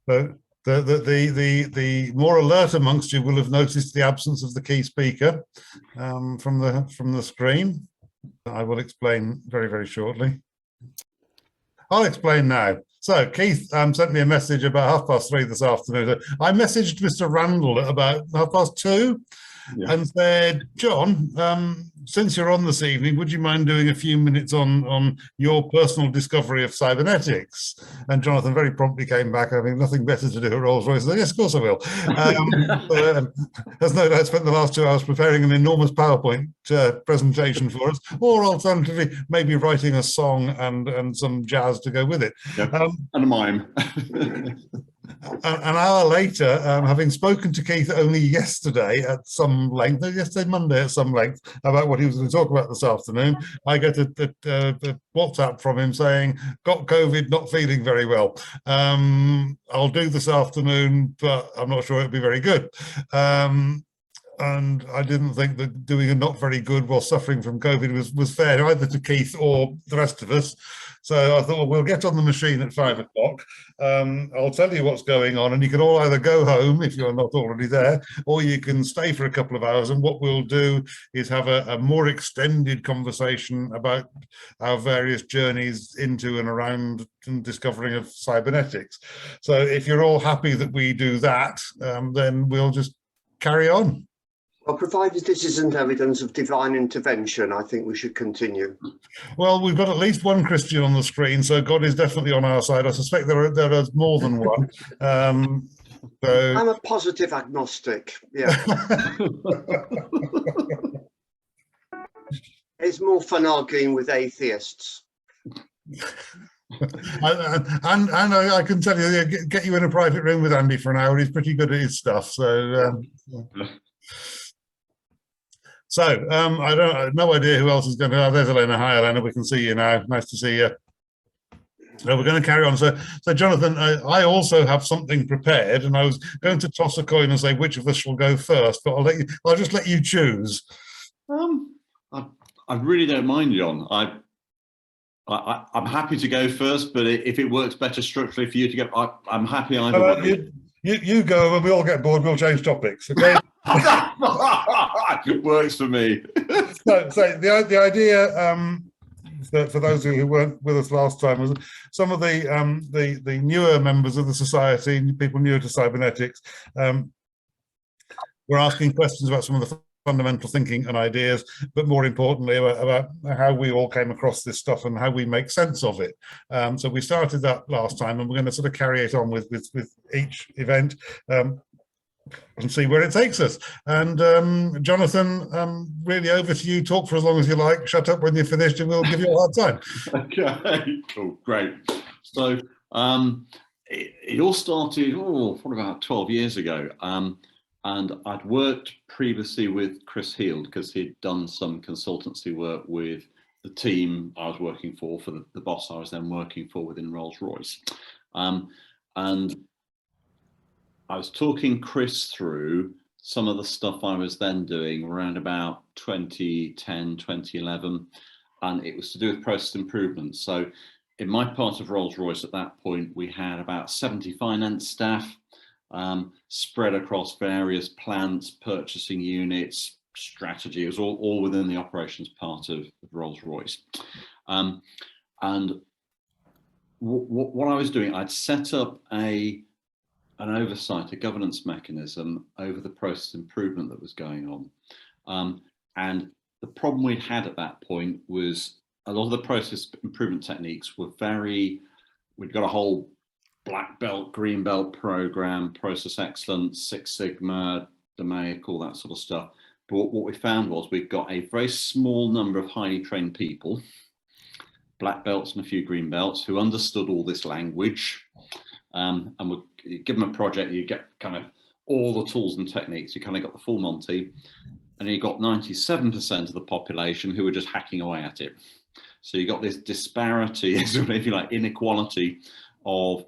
So the more alert amongst you will have noticed the absence of the key speaker from the screen. I will explain very, very shortly. I'll explain now. So Keith sent me a message about 3:30 this afternoon. I messaged Mr. Randall at about 2:30 and said, John, since you're on this evening, would you mind doing a few minutes on your personal discovery of cybernetics? And Jonathan very promptly came back, having nothing better to do at Rolls-Royce. Said, yes, of course I will. Has no doubt spent the last 2 hours preparing an enormous PowerPoint presentation for us, or alternatively, maybe writing a song and some jazz to go with it. Yep. And a mime. An hour later, having spoken to Keith only yesterday at some length, yesterday Monday at some length, about what he was going to talk about this afternoon, I get a WhatsApp from him saying, got COVID, not feeling very well. I'll do this afternoon, but I'm not sure it'll be very good. And I didn't think that doing a not very good while suffering from COVID was fair either to Keith or the rest of us. So I thought, well, we'll get on the machine at 5 o'clock. I'll tell you what's going on, and you can all either go home if you're not already there, or you can stay for a couple of hours. And what we'll do is have a more extended conversation about our various journeys into and around and discovering of cybernetics. So if you're all happy that we do that, then we'll just carry on. Well, provided this isn't evidence of divine intervention, I think we should continue. Well, we've got at least one Christian on the screen, so God is definitely on our side. I suspect there are more than one. So... I'm a positive agnostic, yeah. It's more fun arguing with atheists. And I can tell you, get you in a private room with Andy for an hour. He's pretty good at his stuff. So... So I have no idea who else is going to. Oh, there's Elena. Hi, Elena. We can see you now. Nice to see you. So we're going to carry on. So Jonathan, I also have something prepared, and I was going to toss a coin and say which of us shall go first, but I'll just let you choose. I really don't mind, John. I'm happy to go first, but if it works better structurally for you to go, I'm happy either way. You go, and we all get bored. We'll change topics. Okay. It works for me. So the idea for those who weren't with us last time was some of the newer members of the society, people newer to cybernetics, were asking questions about some of the fundamental thinking and ideas, but more importantly about how we all came across this stuff and how we make sense of it. So we started that last time, and we're going to sort of carry it on with each event. And see where it takes us. And Jonathan, really over to you. Talk for as long as you like. Shut up when you're finished, and we'll give you a hard time. Okay, cool, great. So it all started, what, about 12 years ago. And I'd worked previously with Chris Heald because he'd done some consultancy work with the team I was working for the boss I was then working for within Rolls-Royce. And I was talking Chris through some of the stuff I was then doing around about 2010, 2011, and it was to do with process improvement. So in my part of Rolls-Royce at that point, we had about 70 finance staff spread across various plants, purchasing units, strategy. It was all within the operations part of Rolls-Royce. And what I was doing, I'd set up an oversight, a governance mechanism over the process improvement that was going on. And the problem we'd had at that point was a lot of the process improvement techniques were we'd got a whole black belt, green belt program, process excellence, Six Sigma, DMAIC, all that sort of stuff. But what we found was we've got a very small number of highly trained people, black belts and a few green belts, who understood all this language. And we give them a project, you get kind of all the tools and techniques, you kind of got the full Monty, and you got 97% of the population who were just hacking away at it. So you got this disparity, if you like, inequality of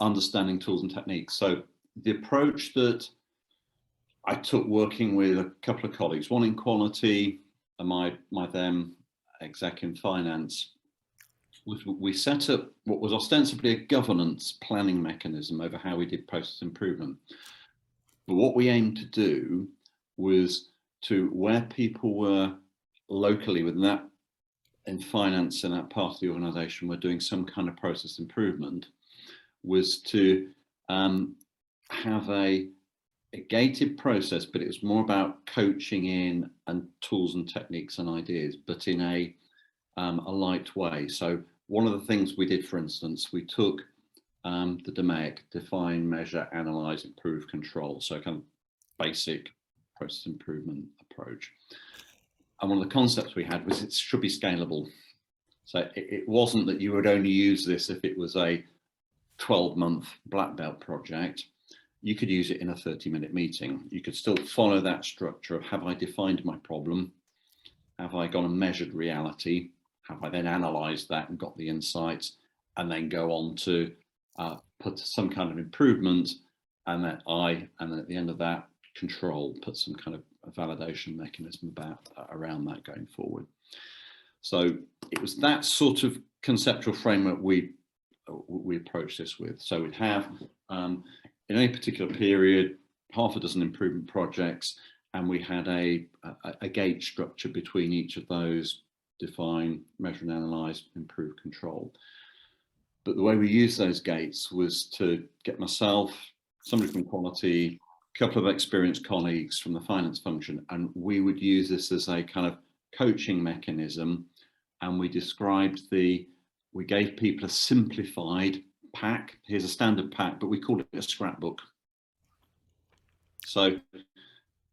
understanding tools and techniques. So the approach that I took working with a couple of colleagues, one in quality and my then exec in finance, was we set up what was ostensibly a governance planning mechanism over how we did process improvement. But what we aimed to do was to, where people were locally within that, in finance and that part of the organisation, were doing some kind of process improvement, was to have a gated process, but it was more about coaching in and tools and techniques and ideas, but in a light way. So one of the things we did, for instance, we took the DMAIC, define, measure, analyze, improve, control. So kind of basic process improvement approach. And one of the concepts we had was it should be scalable. So it wasn't that you would only use this if it was a 12-month black belt project. You could use it in a 30-minute meeting. You could still follow that structure of, have I defined my problem? Have I gone and measured reality? Have I then analysed that and got the insights, and then go on to put some kind of improvement, and then at the end of that, control, put some kind of a validation mechanism around that going forward. So it was that sort of conceptual framework we approached this with. So we'd have in any particular period, half a dozen improvement projects, and we had a gate structure between each of those: define, measure and analyze, improve, control. But the way we used those gates was to get myself, somebody from quality, a couple of experienced colleagues from the finance function, and we would use this as a kind of coaching mechanism. And we we gave people a simplified pack. Here's a standard pack, but we called it a scrapbook. So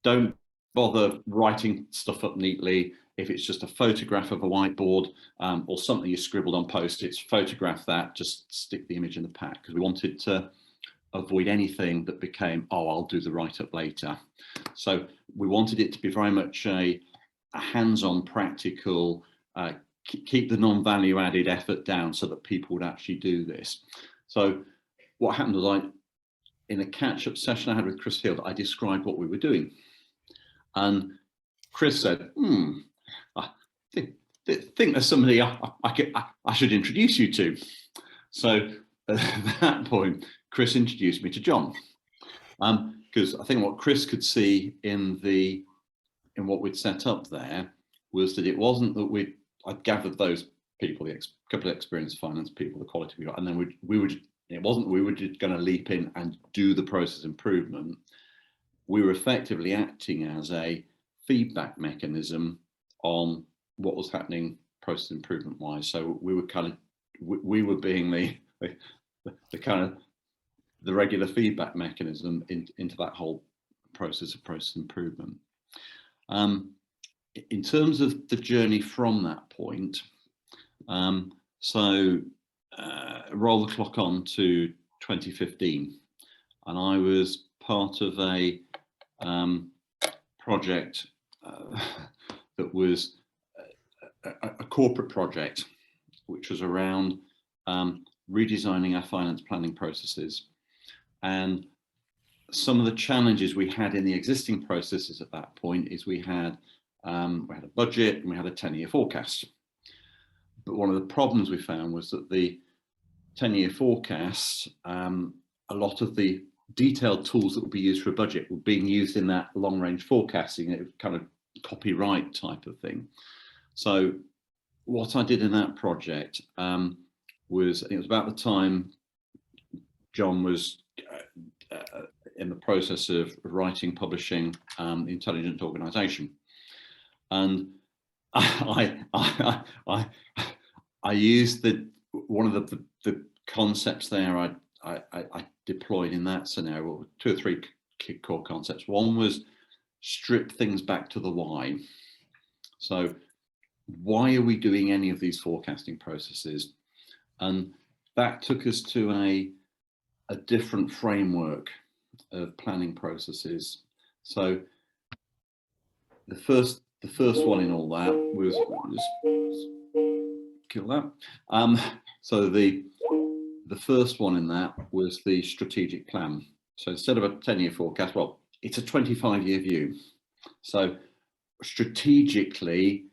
don't bother writing stuff up neatly. If it's just a photograph of a whiteboard or something you scribbled on Post-its, photograph that, just stick the image in the pack, because we wanted to avoid anything that became, oh, I'll do the write-up later. So we wanted it to be very much a hands-on, practical, keep the non-value added effort down so that people would actually do this. So what happened was, in a catch-up session I had with Chris Field, I described what we were doing. And Chris said, I think there's somebody I should introduce you to. So at that point, Chris introduced me to John. Because I think what Chris could see in what we'd set up there was that it wasn't that I'd gathered those people, a couple of experienced finance people, the quality people, and then it wasn't we were just going to leap in and do the process improvement. We were effectively acting as a feedback mechanism on what was happening process improvement wise. So we were being the kind of the regular feedback mechanism into that whole process of process improvement. In terms of the journey from that point, roll the clock on to 2015, and I was part of a project that was a corporate project, which was around redesigning our finance planning processes. And some of the challenges we had in the existing processes at that point is we had a budget and we had a 10-year forecast. But one of the problems we found was that the 10-year forecasts, a lot of the detailed tools that would be used for a budget were being used in that long-range forecasting, it was kind of copyright type of thing. So what I did in that project was, it was about the time John was in the process of writing, publishing The Intelligent Organisation. And I used one of the concepts there I deployed in that scenario, 2 or 3 key core concepts. One was strip things back to the why. So why are we doing any of these forecasting processes? And that took us to a different framework of planning processes. So the first one in all that was, just kill that. So the first one in that was the strategic plan. So instead of a 10-year forecast, well, it's a 25-year view. So strategically,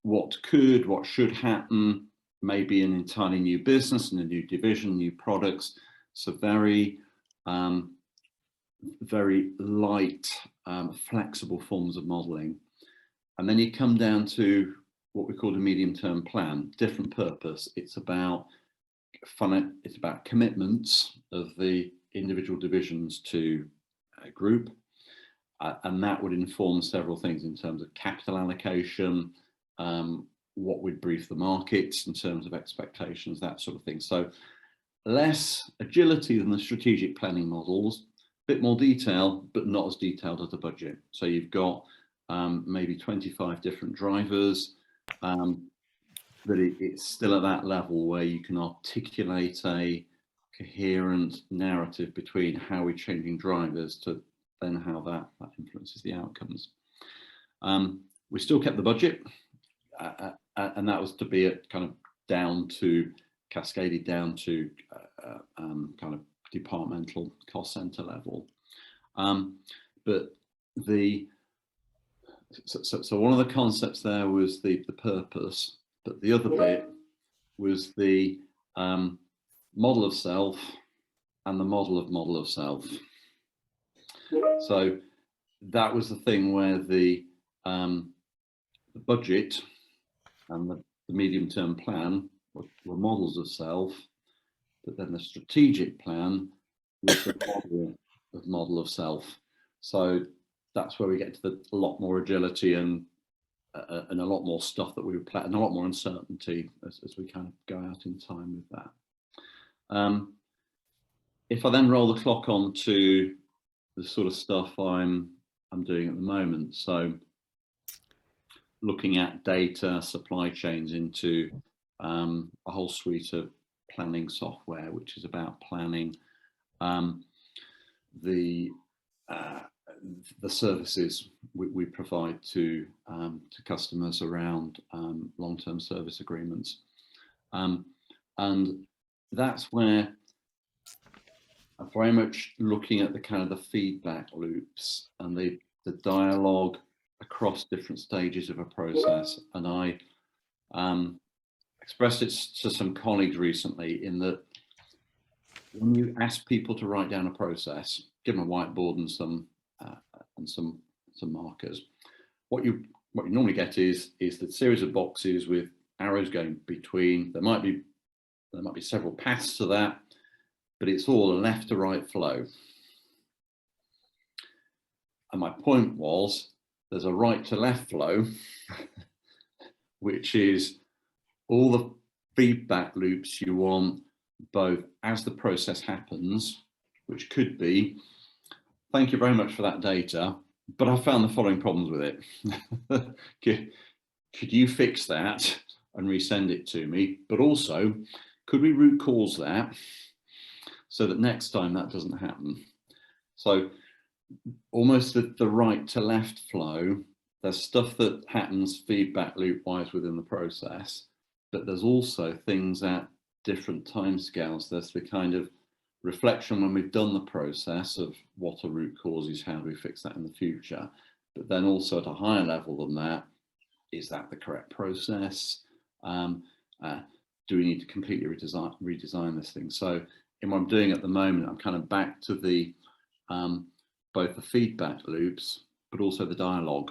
what should happen, maybe an entirely new business and a new division, new products. So very, very light, flexible forms of modeling. And then you come down to what we call a medium-term plan, different purpose. It's about commitments of the individual divisions to a group. And that would inform several things in terms of capital allocation, what we'd brief the markets in terms of expectations, that sort of thing. So less agility than the strategic planning models, a bit more detail, but not as detailed as the budget. So you've got maybe 25 different drivers, but it's still at that level where you can articulate a coherent narrative between how we're changing drivers to then how that influences the outcomes. We still kept the budget, and that was to be at kind of down to, cascaded down to kind of departmental cost center level. But so one of the concepts there was the purpose, but the other bit was the model of self and the model of self. So that was the thing where the budget and the medium-term plan were models of self, but then the strategic plan was the model of self. So that's where we get to a lot more agility and a lot more stuff that we would plan, and a lot more uncertainty as we kind of go out in time with that. If I then roll the clock on to the sort of stuff I'm doing at the moment, so looking at data, supply chains into a whole suite of planning software, which is about planning the services we provide to customers around long-term service agreements, and that's where I'm very much looking at the kind of the feedback loops and the dialogue across different stages of a process. And I expressed it to some colleagues recently in that when you ask people to write down a process, give them a whiteboard and some markers, what you normally get is the series of boxes with arrows going between. There might be several paths to that, but it's all a left to right flow. And my point was, there's a right to left flow, which is all the feedback loops you want, both as the process happens, which could be, thank you very much for that data, but I found the following problems with it. Could you fix that and resend it to me? But also, could we root cause that so that next time that doesn't happen? So almost the right to left flow, there's stuff that happens feedback loop wise within the process, but there's also things at different timescales. There's the kind of reflection when we've done the process of what a root cause is, how do we fix that in the future? But then also at a higher level than that, is that the correct process? Do we need to completely redesign this thing? So in what I'm doing at the moment, I'm kind of back to the both the feedback loops, but also the dialogue.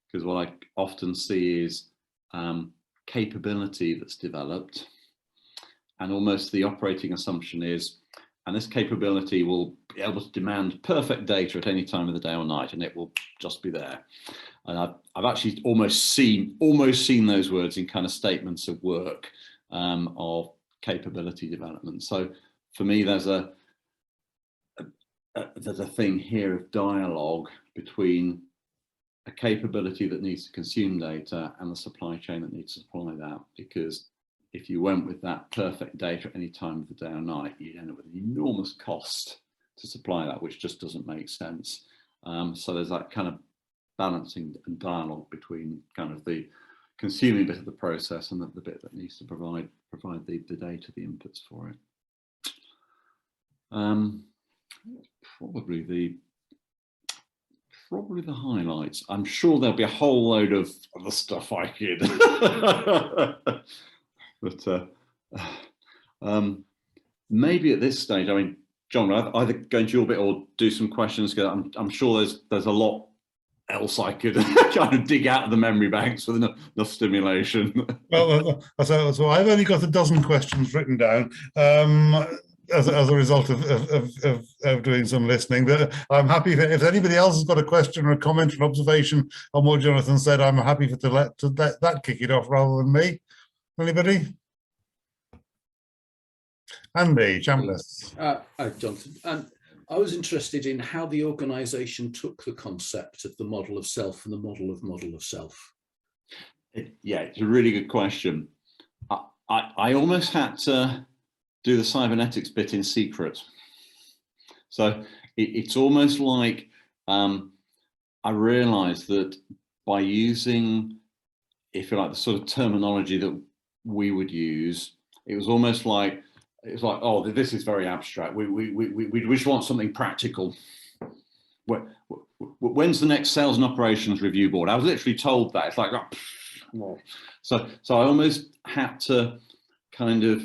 Because what I often see is capability that's developed, and almost the operating assumption is, and this capability will be able to demand perfect data at any time of the day or night, and it will just be there. And I've actually almost seen those words in kind of statements of work of capability development. So for me, there's a thing here of dialogue between a capability that needs to consume data and the supply chain that needs to supply that. Because if you went with that perfect data at any time of the day or night, you'd end up with an enormous cost to supply that, which just doesn't make sense. So there's that kind of balancing and dialogue between kind of the consuming bit of the process and the bit that needs to provide the data, the inputs for it. Probably the highlights. I'm sure there'll be a whole load of other stuff I could But maybe at this stage, I mean, John, either go into your bit or do some questions, because I'm sure there's a lot else I could kind of dig out of the memory banks with enough stimulation. Well, so I've only got a dozen questions written down as a result of doing some listening. But I'm happy if anybody else has got a question or a comment or an observation on what Jonathan said. I'm happy to let that kick it off rather than me. Anybody? Andy Chambliss. Jonathan, I was interested in how the organisation took the concept of the model of self and the model of self. Yeah, it's a really good question. I almost had to do the cybernetics bit in secret. So it's almost like I realised that by using, if you like, the sort of terminology that we would use, it was almost like, oh, this is very abstract. We just want something practical. When's the next sales and operations review board? I was literally told that. It's like, oh. So I almost had to kind of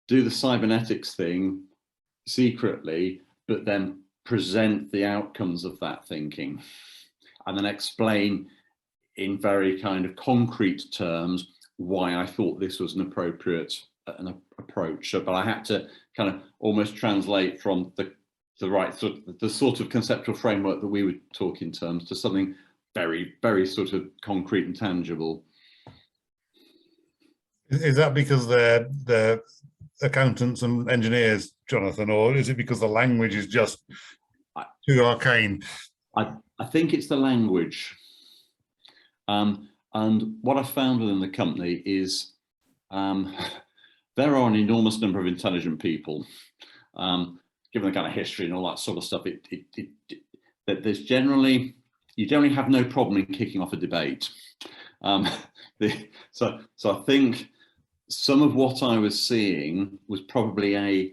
do the cybernetics thing secretly, but then present the outcomes of that thinking, and then explain in very kind of concrete terms why I thought this was an appropriate approach. But I had to kind of almost translate from the sort of conceptual framework that we would talk in terms to something very, very sort of concrete and tangible. Is that because they're accountants and engineers, Jonathan, or is it because the language is just too arcane? I think it's the language. And what I found within the company is there are an enormous number of intelligent people. Given the kind of history and all that sort of stuff, that there's generally, you generally have no problem in kicking off a debate. So I think some of what I was seeing was probably a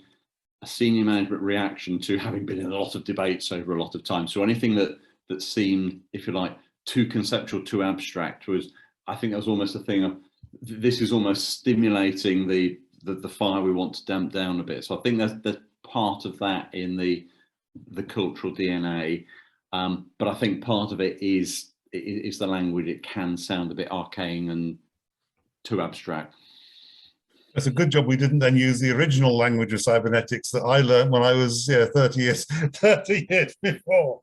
senior management reaction to having been in a lot of debates over a lot of time. So anything that seemed, if you like, too conceptual, too abstract, was, I think that was almost a thing of, this is almost stimulating the fire we want to damp down a bit. So I think there's part of that in the cultural DNA, but I think part of it is the language. It can sound a bit arcane and too abstract. It's a good job we didn't then use the original language of cybernetics that I learned when I was 30 years before,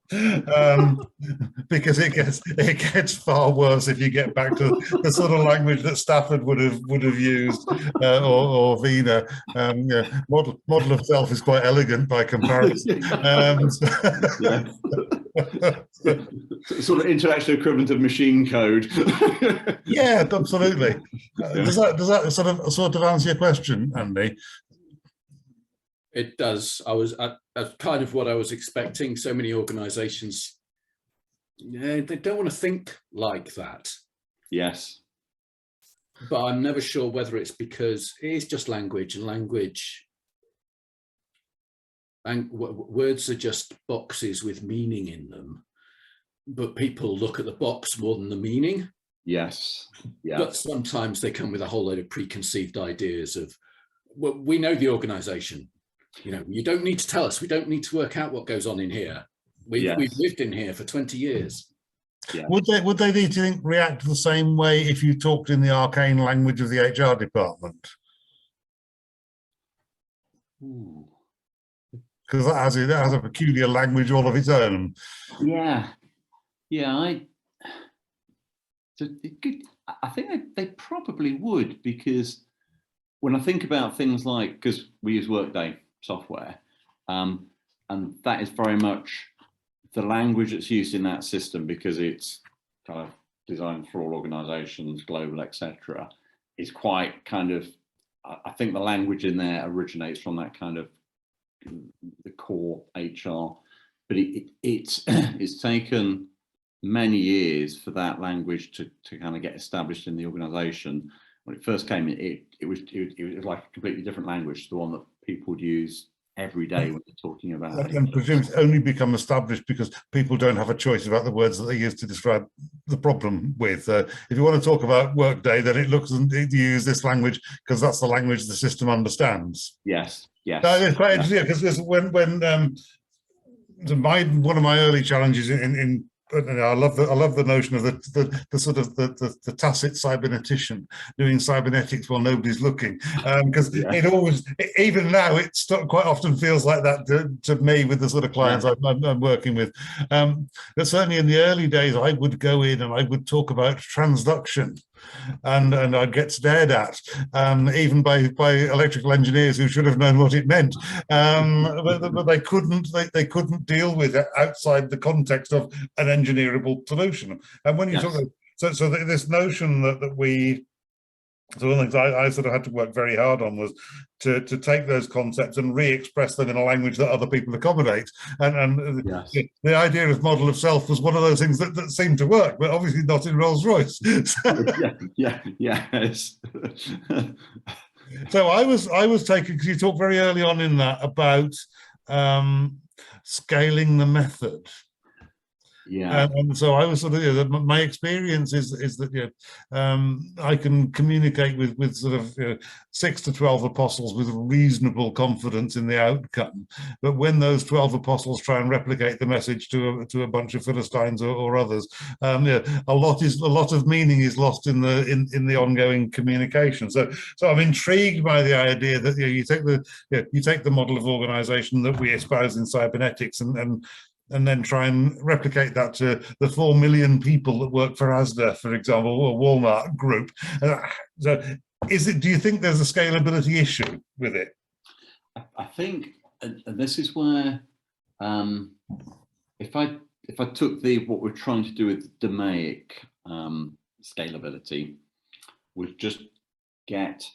because it gets far worse if you get back to the sort of language that Stafford would have used, or Wiener. Model of self is quite elegant by comparison. Sort of intellectual equivalent of machine code. Yeah, absolutely. Does that sort of answer your question, Andy? It does. That's kind of what I was expecting. So many organizations, they don't want to think like that. Yes. But I'm never sure whether it's because it is just language, and words are just boxes with meaning in them. But people look at the box more than the meaning. Yes. Yeah. But sometimes they come with a whole load of preconceived ideas of, well, we know the organization. You don't need to tell us. We don't need to work out what goes on in here. We've lived in here for 20 years. Yeah. Would they, do you think, react the same way if you talked in the arcane language of the HR department? Because that has a peculiar language all of its own. Yeah. I think they probably would, because when I think about things like, because we use Workday software, and that is very much the language that's used in that system, because it's kind of designed for all organizations, global, etc., is quite kind of, I think the language in there originates from that kind of the core HR, but it's taken many years for that language to kind of get established in the organization. When it first came in, it was like a completely different language to the one that people would use every day when they're talking about it. And presumably only become established because people don't have a choice about the words that they use to describe the problem with. If you want to talk about Workday, then it looks and you use this language because that's the language the system understands. Yes, yes. It's quite interesting because when one of my early challenges in I love the notion of the sort of the tacit cybernetician doing cybernetics while nobody's looking, because it always, even now, it quite often feels like that to me with the sort of clients I'm working with. But certainly in the early days, I would go in and I would talk about transduction. And I'd get stared at, even by electrical engineers who should have known what it meant, but they couldn't deal with it outside the context of an engineerable solution. And when you talk about, so this notion that we, so one of the things I sort of had to work very hard on was to take those concepts and re-express them in a language that other people accommodate. And the idea of model of self was one of those things that seemed to work, but obviously not in Rolls-Royce. Yes. So I was taken, because you talked very early on in that about scaling the method. Yeah. And so I was sort of, my experience is that I can communicate with sort of 6 to 12 apostles with reasonable confidence in the outcome. But when those 12 apostles try and replicate the message to a bunch of Philistines or others, a lot of meaning is lost in the ongoing communication. So I'm intrigued by the idea that you take the model of organization that we espouse in cybernetics and then try and replicate that to the 4 million people that work for Asda, for example, or Walmart Group. So, do you think there's a scalability issue with it? I think, and this is where, if I took what we're trying to do with DMAIC scalability, would just get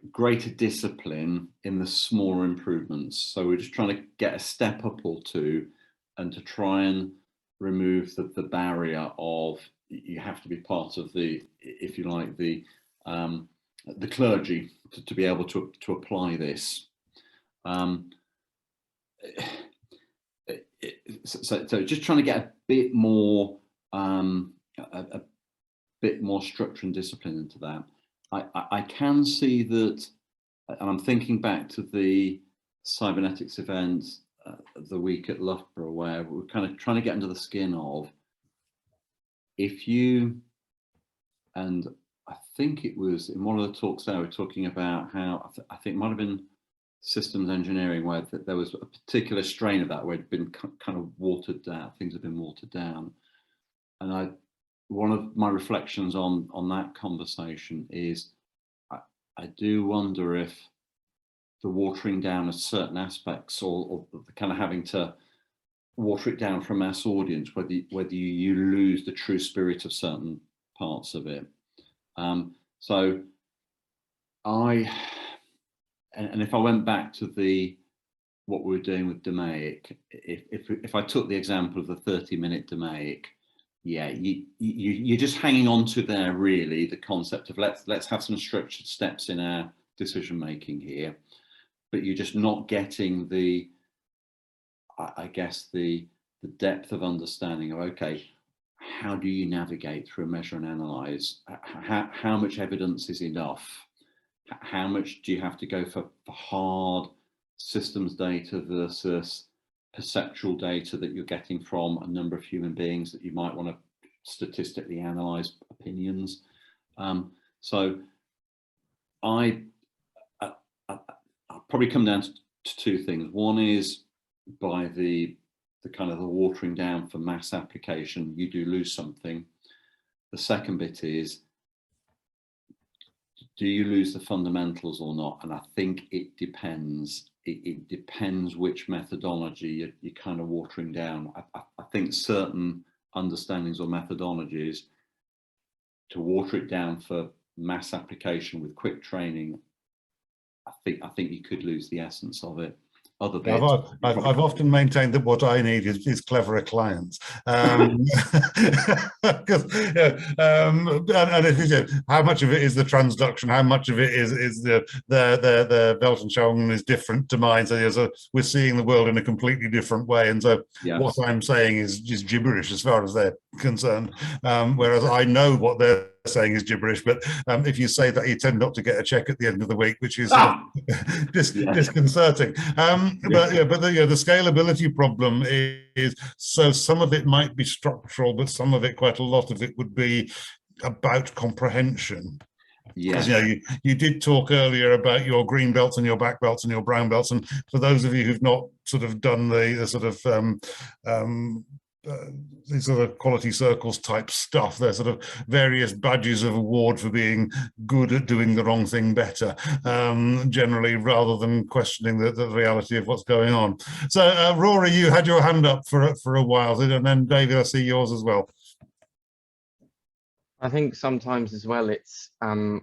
greater discipline in the smaller improvements. So we're just trying to get a step up or two, and to try and remove the barrier of you have to be part of the, if you like, the clergy to be able to apply this. So just trying to get a bit more structure and discipline into that. I can see that, and I'm thinking back to the Cybernetics event the week at Loughborough, where we're kind of trying to get under the skin of, if you, and I think it was in one of the talks there, we're talking about how, I think it might have been systems engineering, where there was a particular strain of that where it had been kind of watered down, things have been watered down. And one of my reflections on that conversation is, I do wonder if the watering down of certain aspects, or the kind of having to water it down for a mass audience, whether you lose the true spirit of certain parts of it. So and if I went back to what we were doing with DMAIC, if I took the example of the 30-minute DMAIC, yeah, you're just hanging on to there, really, the concept of let's have some structured steps in our decision making here, but you're just not getting I guess the depth of understanding of, okay, how do you navigate through a measure and analyze? How much evidence is enough? How much do you have to go for hard systems data versus perceptual data that you're getting from a number of human beings that you might want to statistically analyze opinions? So I'll probably come down to two things. One is, by the kind of the watering down for mass application, you do lose something. The second bit is, do you lose the fundamentals or not? And I think it depends. It depends which methodology you're kind of watering down. I think certain understandings or methodologies, to water it down for mass application with quick training, I think you could lose the essence of it. other bits. I've often maintained that what I need is cleverer clients. And how much of it is the transduction? How much of it is the belt and Scholem is different to mine? So we're seeing the world in a completely different way. And so what I'm saying is just gibberish as far as they're concerned. Whereas I know what they're saying is gibberish, but if you say that, you tend not to get a check at the end of the week, which is disconcerting. But the scalability problem is, so some of it might be structural, but some of it, quite a lot of it, would be about comprehension. Yes. You did talk earlier about your green belts and your black belts and your brown belts, and for those of you who've not sort of done the sort of these sort of quality circles type stuff, there's sort of various badges of award for being good at doing the wrong thing better, generally, rather than questioning the reality of what's going on. So Rory, you had your hand up for a while, and then David, I see yours as well. I think sometimes as well, it's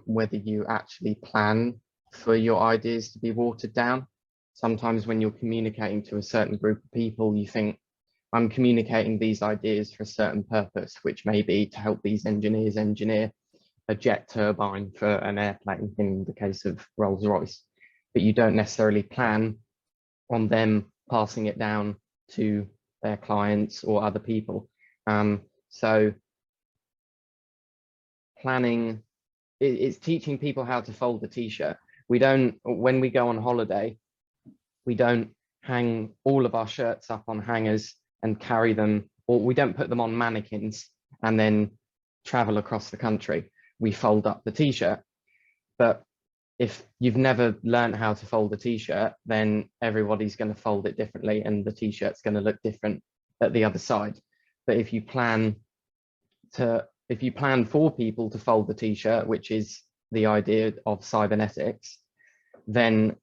whether you actually plan for your ideas to be watered down. Sometimes when you're communicating to a certain group of people, you think, I'm communicating these ideas for a certain purpose, which may be to help these engineers engineer a jet turbine for an airplane in the case of Rolls-Royce, but you don't necessarily plan on them passing it down to their clients or other people. So planning, it's teaching people how to fold the t-shirt. When we go on holiday, we don't hang all of our shirts up on hangers and carry them, or we don't put them on mannequins and then travel across the country. We fold up the t-shirt. But if you've never learned how to fold a t-shirt, then everybody's going to fold it differently and the t-shirt's going to look different at the other side. But if you plan for people to fold the t-shirt, which is the idea of cybernetics, then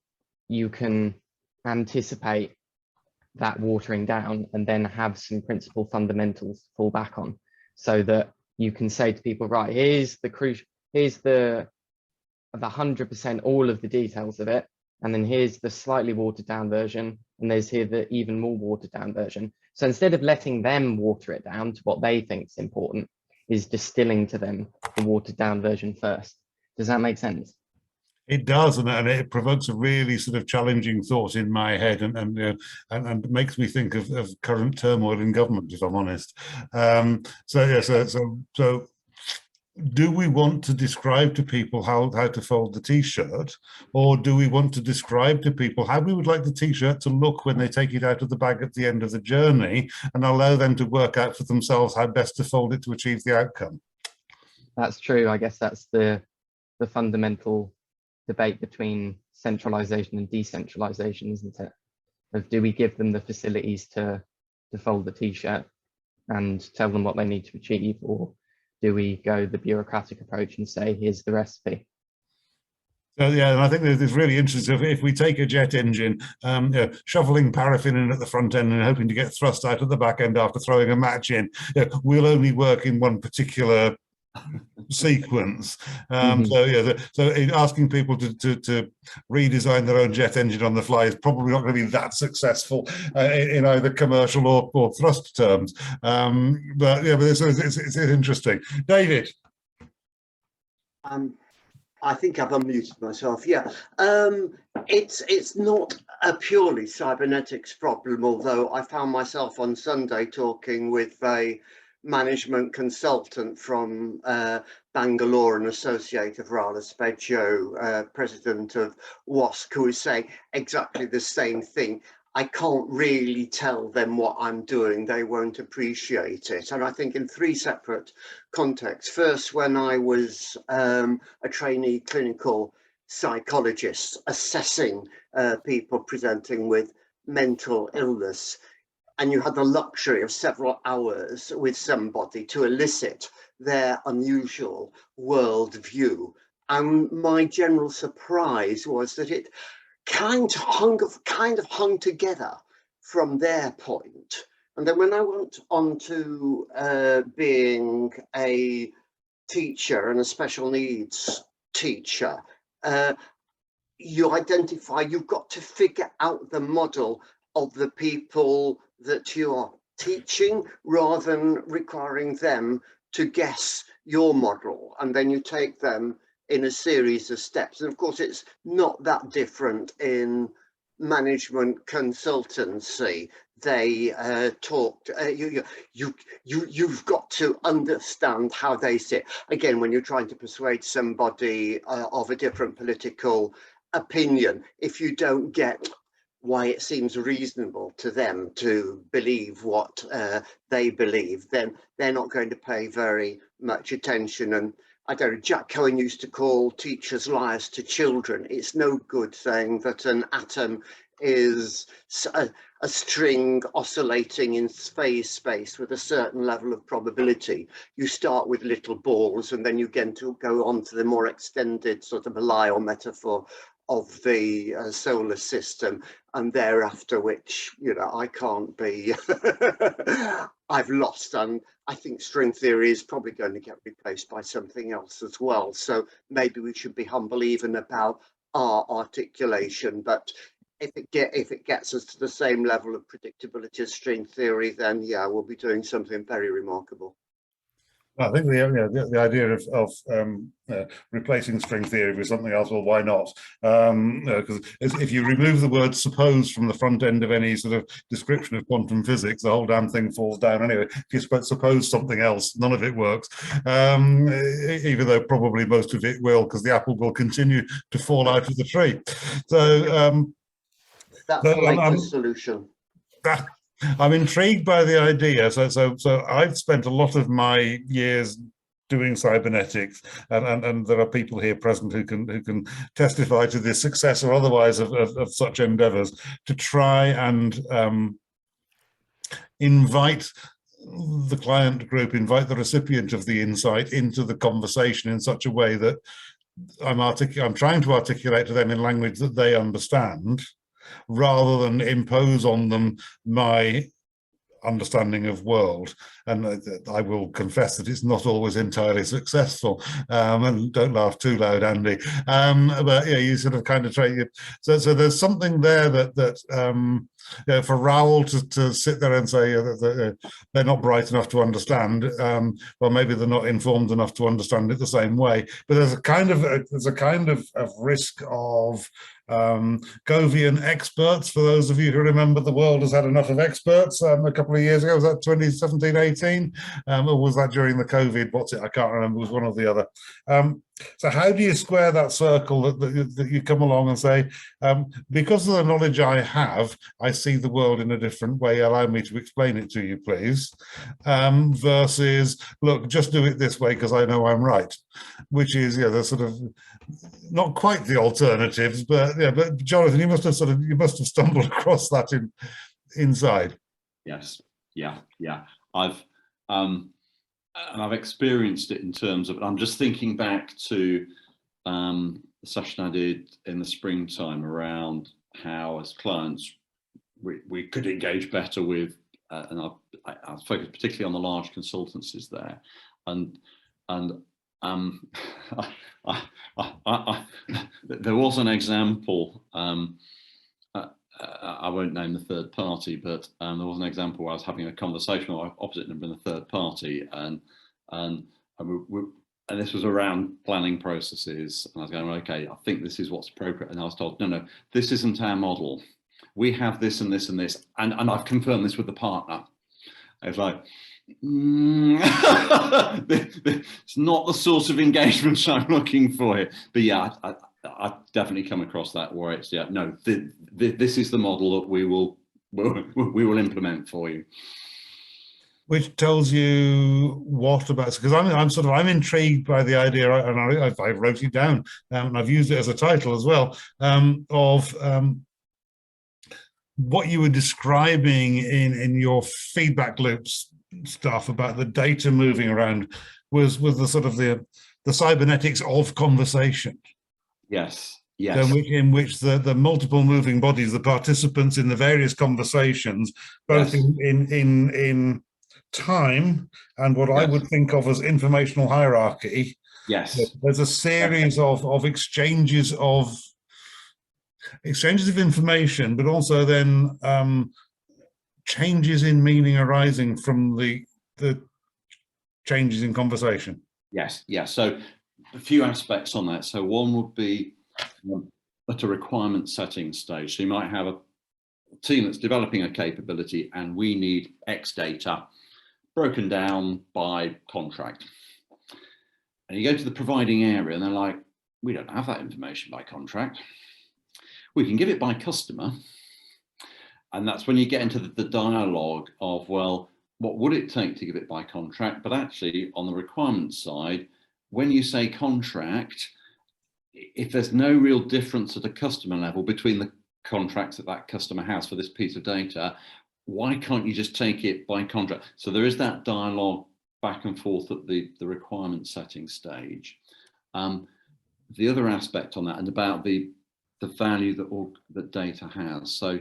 you can anticipate that watering down and then have some principal fundamentals to fall back on, so that you can say to people, right, here's the 100% all of the details of it, and then here's the slightly watered down version, and there's here the even more watered down version. So instead of letting them water it down to what they think is important, is distilling to them the watered down version first. Does that make sense? It does, and it provokes a really sort of challenging thought in my head, and makes me think of current turmoil in government, if I'm honest. So do we want to describe to people how to fold the t-shirt, or do we want to describe to people how we would like the t-shirt to look when they take it out of the bag at the end of the journey, and allow them to work out for themselves how best to fold it to achieve the outcome? That's true. I guess that's the fundamental debate between centralization and decentralization, isn't it? Of, do we give them the facilities to fold the t-shirt and tell them what they need to achieve, or do we go the bureaucratic approach and say, here's the recipe? So yeah, and I think it's really interesting. If we take a jet engine, shoveling paraffin in at the front end and hoping to get thrust out at the back end after throwing a match in, will only work in one particular sequence. So asking people to redesign their own jet engine on the fly is probably not going to be that successful in either commercial or thrust terms. But it's interesting. David. I think I've unmuted myself. Yeah, it's not a purely cybernetics problem, although I found myself on Sunday talking with a management consultant from Bangalore, an associate of Rala Specchio, president of WASC, who is saying exactly the same thing. I can't really tell them what I'm doing. They won't appreciate it. And I think in three separate contexts. First, when I was a trainee clinical psychologist assessing people presenting with mental illness, and you had the luxury of several hours with somebody to elicit their unusual worldview. And my general surprise was that it kind of hung together from their point. And then when I went on to being a teacher and a special needs teacher, you identify, you've got to figure out the model of the people that you are teaching rather than requiring them to guess your model, and then you take them in a series of steps. And of course it's not that different in management consultancy. They talked, you've got to understand how they sit. Again, when you're trying to persuade somebody of a different political opinion, if you don't get why it seems reasonable to them to believe what they believe, then they're not going to pay very much attention. And I don't know, Jack Cohen used to call teachers liars to children. It's no good saying that an atom is a string oscillating in space with a certain level of probability. You start with little balls and then you get to go on to the more extended sort of a lie or metaphor of the solar system, and thereafter which, you know, I can't be, I've lost. And I think string theory is probably going to get replaced by something else as well. So maybe we should be humble even about our articulation, but if it gets us to the same level of predictability as string theory, then yeah, we'll be doing something very remarkable. I think the idea of replacing string theory with something else, well, why not? Because if you remove the word suppose from the front end of any sort of description of quantum physics, the whole damn thing falls down anyway. If you suppose something else, none of it works, even though probably most of it will, because the apple will continue to fall out of the tree. So that's the latest solution. I'm intrigued by the idea. So I've spent a lot of my years doing cybernetics, and there are people here present who can testify to the success or otherwise of such endeavors, to try and invite the client group, invite the recipient of the insight into the conversation in such a way that I'm trying to articulate to them in language that they understand, rather than impose on them my understanding of world. And I will confess that it's not always entirely successful, and don't laugh too loud, Andy, but yeah, you sort of kind of try. So there's something there that you know, for Raoul to sit there and say that they're not bright enough to understand, well, maybe they're not informed enough to understand it the same way, but there's a kind of risk of Govian experts. For those of you who remember, the world has had enough of experts a couple of years ago. Was that 2017, 18? Or was that during the COVID? What's it? I can't remember. It was one or the other. So how do you square that circle that you come along and say, because of the knowledge I have, I see the world in a different way. Allow me to explain it to you, please. Versus, look, just do it this way because I know I'm right, which is, yeah, the sort of not quite the alternatives, but yeah. But Jonathan, you must have stumbled across that inside. Yes, yeah. I've experienced it in terms of, I'm just thinking back to the session I did in the springtime around how, as clients, we could engage better with, and I focused particularly on the large consultancies there, and there was an example. I won't name the third party, but there was an example where I was having a conversation with opposite number in the third party, and this was around planning processes, and I was going, okay, I think this is what's appropriate, and I was told, no, this isn't our model. We have this and this and this, and I've confirmed this with the partner. It's like, it's not the sort of engagement I'm looking for here. But yeah, I've definitely come across that where it's, yeah, no, this is the model that we will implement for you. Which tells you what about, because I'm intrigued by the idea, and I wrote it down, and I've used it as a title as well, of what you were describing in your feedback loops stuff about the data moving around was the sort of the cybernetics of conversation. Yes. In which the multiple moving bodies, the participants in the various conversations, both in time and what I would think of as informational hierarchy. Yes. There's a series of exchanges of exchanges of information, but also then changes in meaning arising from the changes in conversation. Yes, yeah. So a few aspects on that. So one would be at a requirement setting stage. So you might have a team that's developing a capability and we need X data broken down by contract. And you go to the providing area and they're like, we don't have that information by contract. We can give it by customer. And that's when you get into the dialogue of, well, what would it take to give it by contract? But actually on the requirement side, when you say contract, if there's no real difference at a customer level between the contracts that that customer has for this piece of data, why can't you just take it by contract? So there is that dialogue back and forth at the requirement setting stage. The other aspect on that and about the value that data has. So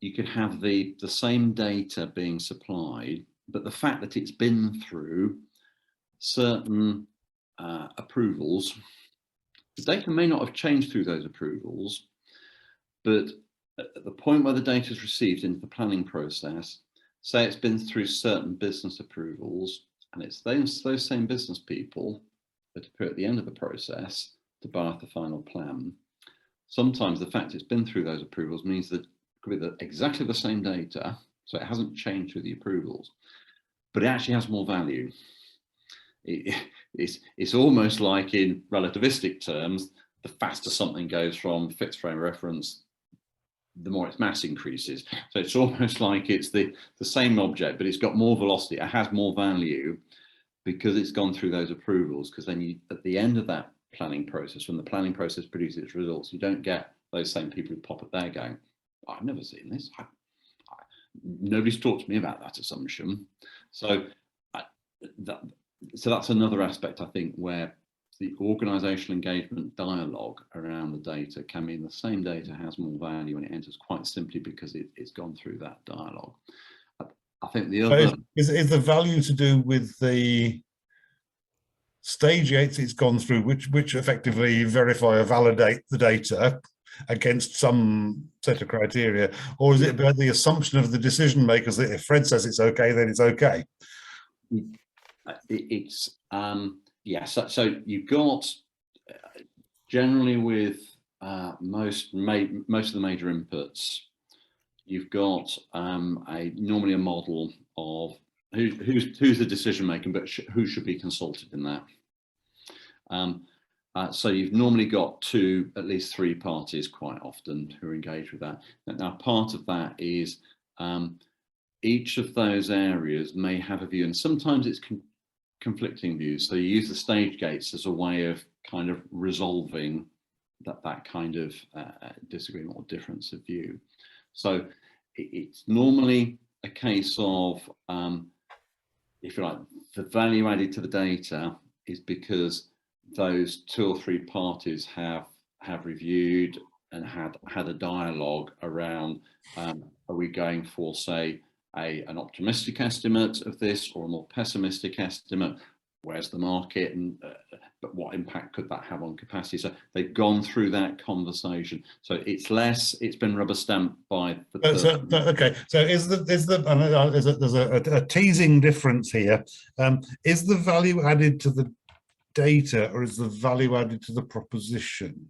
you could have the same data being supplied, but the fact that it's been through certain approvals, the data may not have changed through those approvals, but at the point where the data is received into the planning process, say it's been through certain business approvals, and it's those same business people that appear at the end of the process to buy the final plan. Sometimes the fact it's been through those approvals means that it could be exactly the same data, so it hasn't changed through the approvals, but it actually has more value. It's almost like in relativistic terms, the faster something goes from fixed frame reference, the more its mass increases. So it's almost like it's the same object, but it's got more velocity. It has more value because it's gone through those approvals. Because then you, at the end of that planning process, when the planning process produces its results, you don't get those same people who pop up there going, I've never seen this. Nobody's talked to me about that assumption. So that's another aspect, I think, where the organizational engagement dialogue around the data can mean the same data has more value when it enters quite simply because it's gone through that dialogue. I think the other... Is the value to do with the stage gates it's gone through, which effectively verify or validate the data against some set of criteria, or is it about the assumption of the decision makers that if Fred says it's okay, then it's okay? It's yeah, so you've got generally with most of the major inputs, you've got normally a model of who's the decision maker, but who should be consulted in that. So you've normally got at least three parties quite often who are engaged with that. Now, part of that is each of those areas may have a view, and sometimes it's conflicting views. So you use the stage gates as a way of kind of resolving that kind of disagreement or difference of view. So it's normally a case of, if you like, the value added to the data is because those two or three parties have reviewed and had a dialogue around, are we going for, say, an optimistic estimate of this or a more pessimistic estimate? Where's the market, and but what impact could that have on capacity? So they've gone through that conversation. So it's been rubber stamped by the okay. So there's a teasing difference here. Is the value added to the data, or is the value added to the proposition?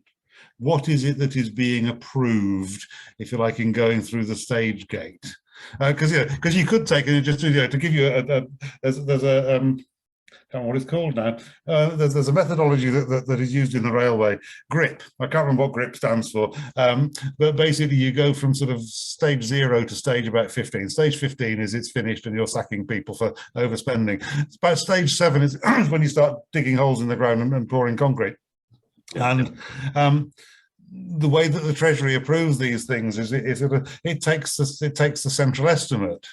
What is it that is being approved, if you like, in going through the stage gate? Because you could take it just to give you there's a I don't know what it's called now. There's a methodology that is used in the railway, GRIP. I can't remember what GRIP stands for, but basically you go from sort of stage 0 to stage about 15. Stage 15 is it's finished and you're sacking people for overspending. It's about stage 7 is when you start digging holes in the ground and pouring concrete. And the way that the Treasury approves these things is it takes the central estimate.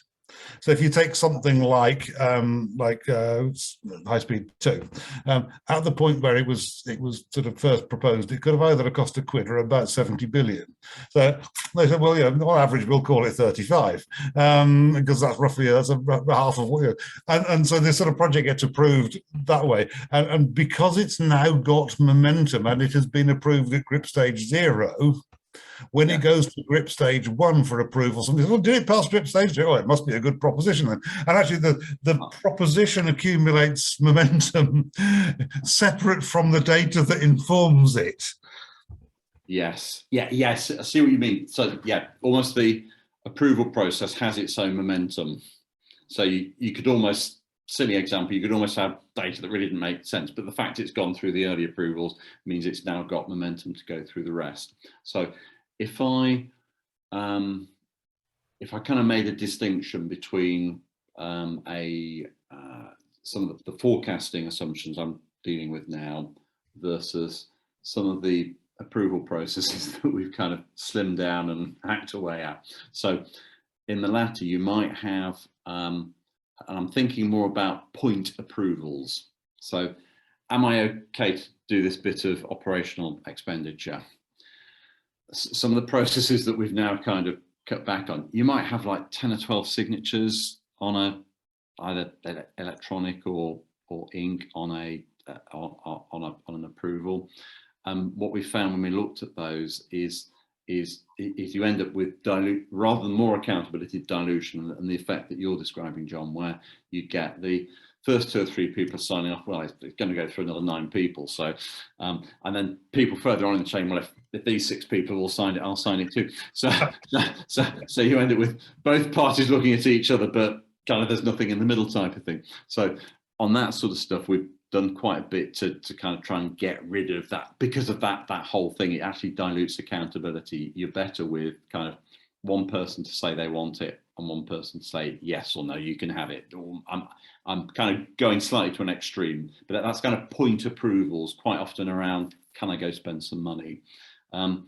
So if you take something like High Speed 2, at the point where it was sort of first proposed, it could have either cost £1 or about 70 billion. So they said, well, yeah, on average we'll call it 35, because that's roughly half of what. And so this sort of project gets approved that way, and because it's now got momentum and it has been approved at GRIP stage 0. When it goes to grip stage 1 for approval, somebody says, well, did it pass grip stage 2? Oh, it must be a good proposition then. And actually the proposition accumulates momentum separate from the data that informs it. Yes. Yes. I see what you mean. So yeah, almost the approval process has its own momentum. So you could almost, silly example, you could almost have data that really didn't make sense, but the fact it's gone through the early approvals means it's now got momentum to go through the rest. So if I kind of made a distinction between some of the forecasting assumptions I'm dealing with now versus some of the approval processes that we've kind of slimmed down and hacked away at. So in the latter, you might have, and I'm thinking more about point approvals. So am I okay to do this bit of operational expenditure? Some of the processes that we've now kind of cut back on, you might have like 10 or 12 signatures on either electronic or ink on an approval. What we found when we looked at those is you end up with rather than more accountability, dilution, and the effect that you're describing, John, where you get the first 2 or 3 people signing off. Well, it's going to go through another 9 people. So, and then people further on in the chain, well, if these 6 people all signed it, I'll sign it too. So you end up with both parties looking at each other, but kind of there's nothing in the middle type of thing. So on that sort of stuff, we've done quite a bit to kind of try and get rid of that. Because of that whole thing, it actually dilutes accountability. You're better with kind of one person to say they want it and one person to say yes or no, you can have it. I'm kind of going slightly to an extreme, but that's kind of point approvals quite often around, can I go spend some money? The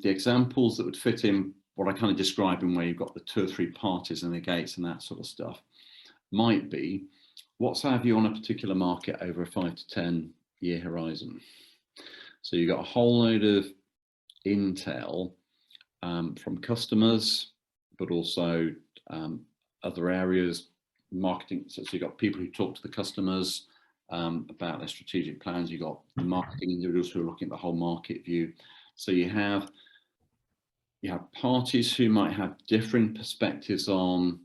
examples that would fit in what I kind of described in where you've got the 2 or 3 parties and the gates and that sort of stuff might be, what's our view on a particular market over a 5 to 10 year horizon? So you've got a whole load of intel from customers, but also other areas, marketing. So you've got people who talk to the customers about their strategic plans. You've got the marketing individuals who are looking at the whole market view. So you have parties who might have different perspectives on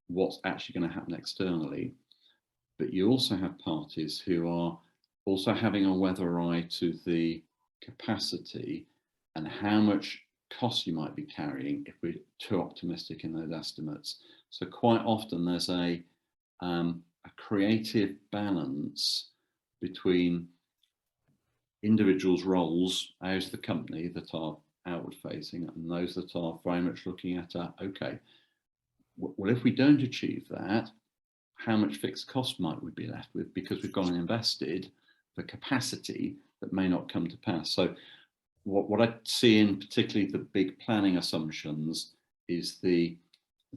what's actually going to happen externally. But you also have parties who are also having a weather eye to the capacity and how much cost you might be carrying if we're too optimistic in those estimates. So quite often there's a creative balance between individuals' roles as the company that are outward facing and those that are very much looking at, okay, well, if we don't achieve that, how much fixed cost might we be left with because we've gone and invested for capacity that may not come to pass. So what I see in particularly the big planning assumptions is the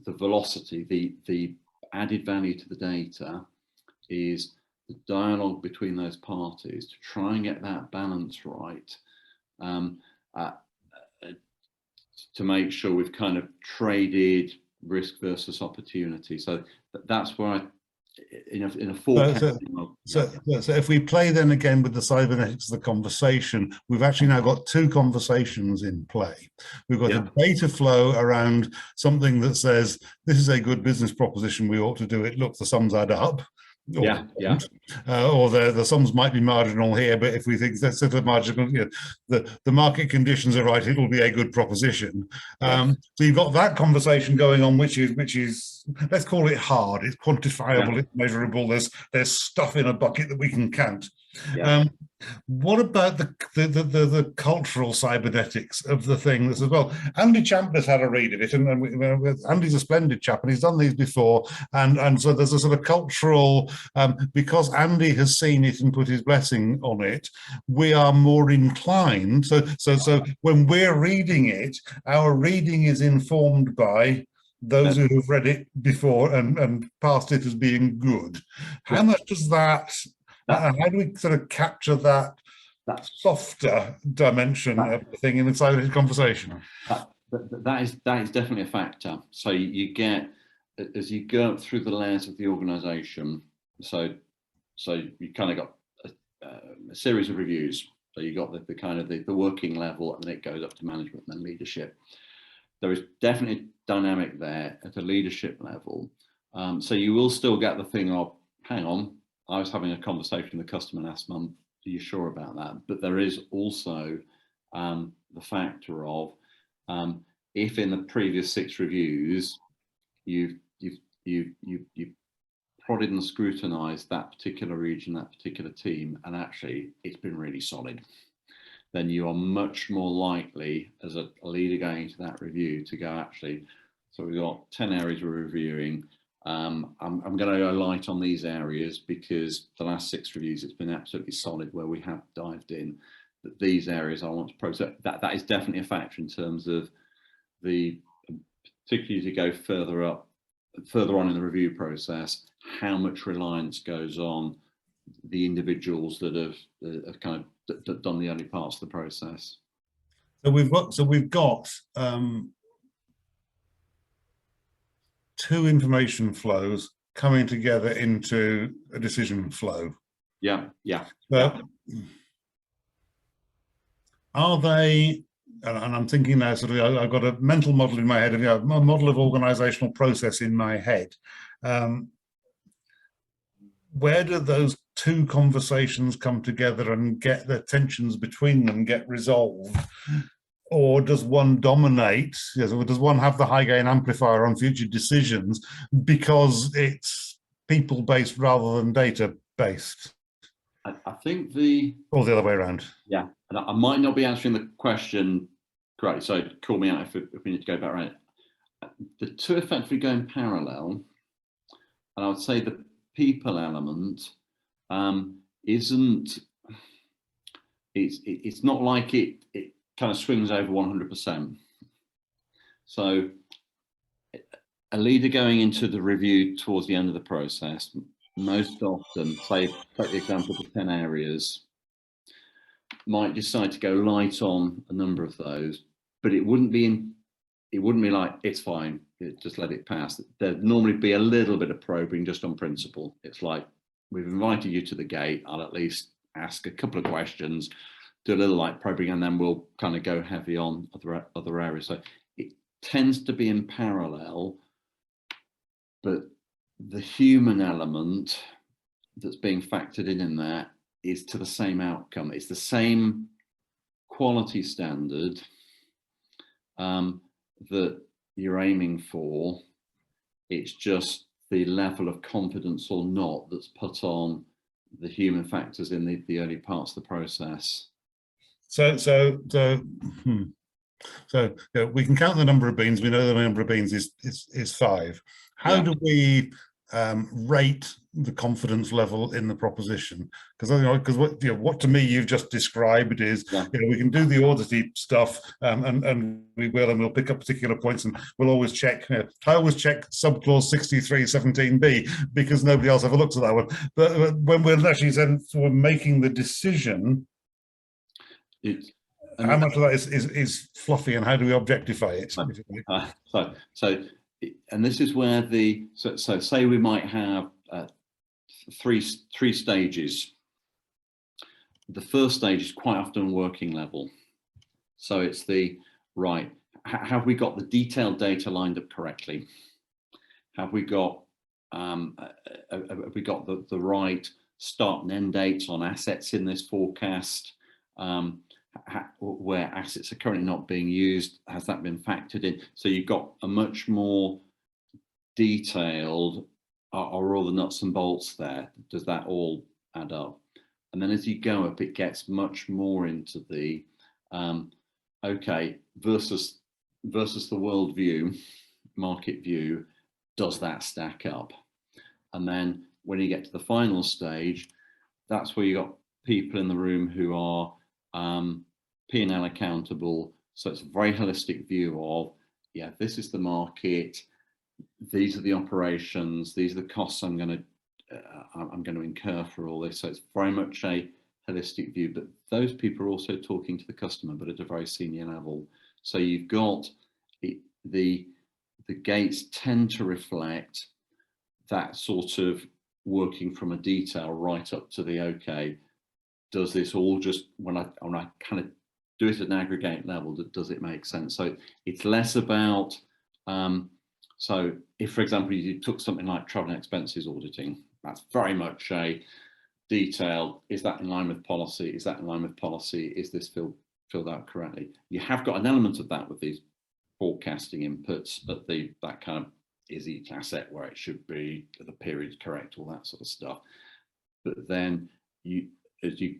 velocity, the added value to the data is the dialogue between those parties to try and get that balance right, to make sure we've kind of traded risk versus opportunity. So that's where in a forecast. So if we play then again with the cybernetics of the conversation, we've actually now got 2 conversations in play. We've got a data flow around something that says, this is a good business proposition, we ought to do it, look, the sums add up. Or the sums might be marginal here, but if we think that's sort of marginal, the market conditions are right, it'll be a good proposition. So you've got that conversation going on, which is let's call it hard. It's quantifiable, it's measurable. There's stuff in a bucket that we can count. What about the cultural cybernetics of the thing that says, well, Andy Chambliss had a read of it, and Andy's a splendid chap, and he's done these before, and so there's a sort of cultural, because Andy has seen it and put his blessing on it, we are more inclined. So when we're reading it, our reading is informed by those who have read it before and passed it as being good. How much does that? How do we sort of capture that softer dimension of the thing inside of the conversation? That is definitely a factor. So you get, as you go up through the layers of the organisation, so you kind of got a series of reviews. So you got the kind of the working level, and then it goes up to management and then leadership. There is definitely dynamic there at a leadership level. So you will still get the thing of, hang on, I was having a conversation with the customer last month. Are you sure about that? But there is also the factor of if in the previous 6 reviews you've prodded and scrutinized that particular region, that particular team, and actually it's been really solid, then you are much more likely as a leader going into that review to go, actually, so we've got 10 areas we're reviewing. I'm going to go light on these areas because the last 6 reviews, it's been absolutely solid where we have dived in. That these areas I want to process. That is definitely a factor in terms of the, particularly to go further on in the review process, how much reliance goes on the individuals that have kind of done the early parts of the process. So we've got 2 information flows coming together into a decision flow. Yeah. But are they, and I'm thinking now, sort of, I've got a mental model in my head, of, a model of organizational process in my head. Where do those 2 conversations come together and get the tensions between them get resolved? Or does one dominate? Yes, or does one have the high gain amplifier on future decisions because it's people based rather than data based? I think or the other way around. Yeah, and I might not be answering the question correctly, so call me out if we need to go back around. The 2 effectively go in parallel, and I would say the people element isn't. It's not like it kind of swings over 100%. So a leader going into the review towards the end of the process, most often, say, take the example of the 10 areas, might decide to go light on a number of those, but it wouldn't be like, it's fine, just let it pass. There'd normally be a little bit of probing just on principle. It's like, we've invited you to the gate, I'll at least ask a couple of questions, do a little light probing, and then we'll kind of go heavy on other areas. So it tends to be in parallel, but the human element that's being factored in there is to the same outcome. It's the same quality standard that you're aiming for. It's just the level of confidence or not that's put on the human factors in the early parts of the process. So we can count the number of beans. We know the number of beans is 5. How do we rate the confidence level in the proposition? Because what to me you've just described is we can do the audity stuff and we'll pick up particular points, and we'll always check. I always check subclause 6317B because nobody else ever looks at that one. But when we're actually then we're making the decision, how much of that is fluffy, and how do we objectify it? And this is where so say we might have three stages. The first stage is quite often working level. So it's have we got the detailed data lined up correctly? Have we got the right start and end dates on assets in this forecast? Where assets are currently not being used, has that been factored in? So you've got a much more detailed, are all the nuts and bolts there? Does that all add up? And then as you go up, it gets much more into the versus the world view, market view, does that stack up? And then when you get to the final stage, that's where you got people in the room who are P&L accountable. So it's a very holistic view of, this is the market, these are the operations, these are the costs I'm going to incur for all this. So it's very much a holistic view, but those people are also talking to the customer, but at a very senior level. So you've got the gates tend to reflect that sort of working from a detail right up to the does this all just, when I kind of do it at an aggregate level, does it make sense? So it's less about, so if, for example, you took something like travel and expenses auditing, that's very much a detail. Is that in line with policy? Is that in line with policy? Is this filled out correctly? You have got an element of that with these forecasting inputs, but that kind of, is each asset where it should be, the period correct, all that sort of stuff. But then as you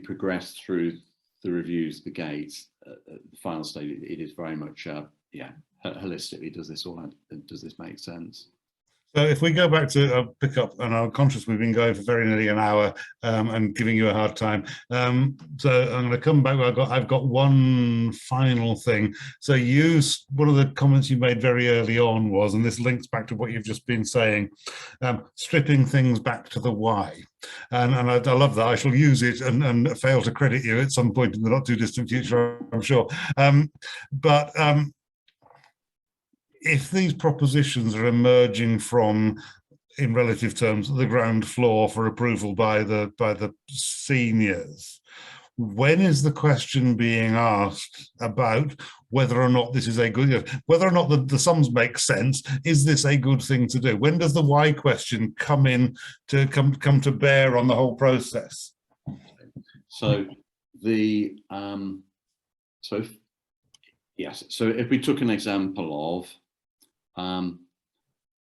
progress through the reviews, the gates, the final stage, it is very much holistically, does this make sense? So if we go back to pick up, and I'm conscious we've been going for very nearly an hour and giving you a hard time. So I'm going to come back. I've got one final thing. So one of the comments you made very early on was, and this links back to what you've just been saying, stripping things back to the why. And I love that. I shall use it and fail to credit you at some point in the not too distant future, I'm sure. If these propositions are emerging from, in relative terms, the ground floor for approval by the seniors, when is the question being asked about whether or not this is a good, whether or not the sums make sense? Is this a good thing to do? When does the why question come to bear on the whole process? So yes. So if we took an example of,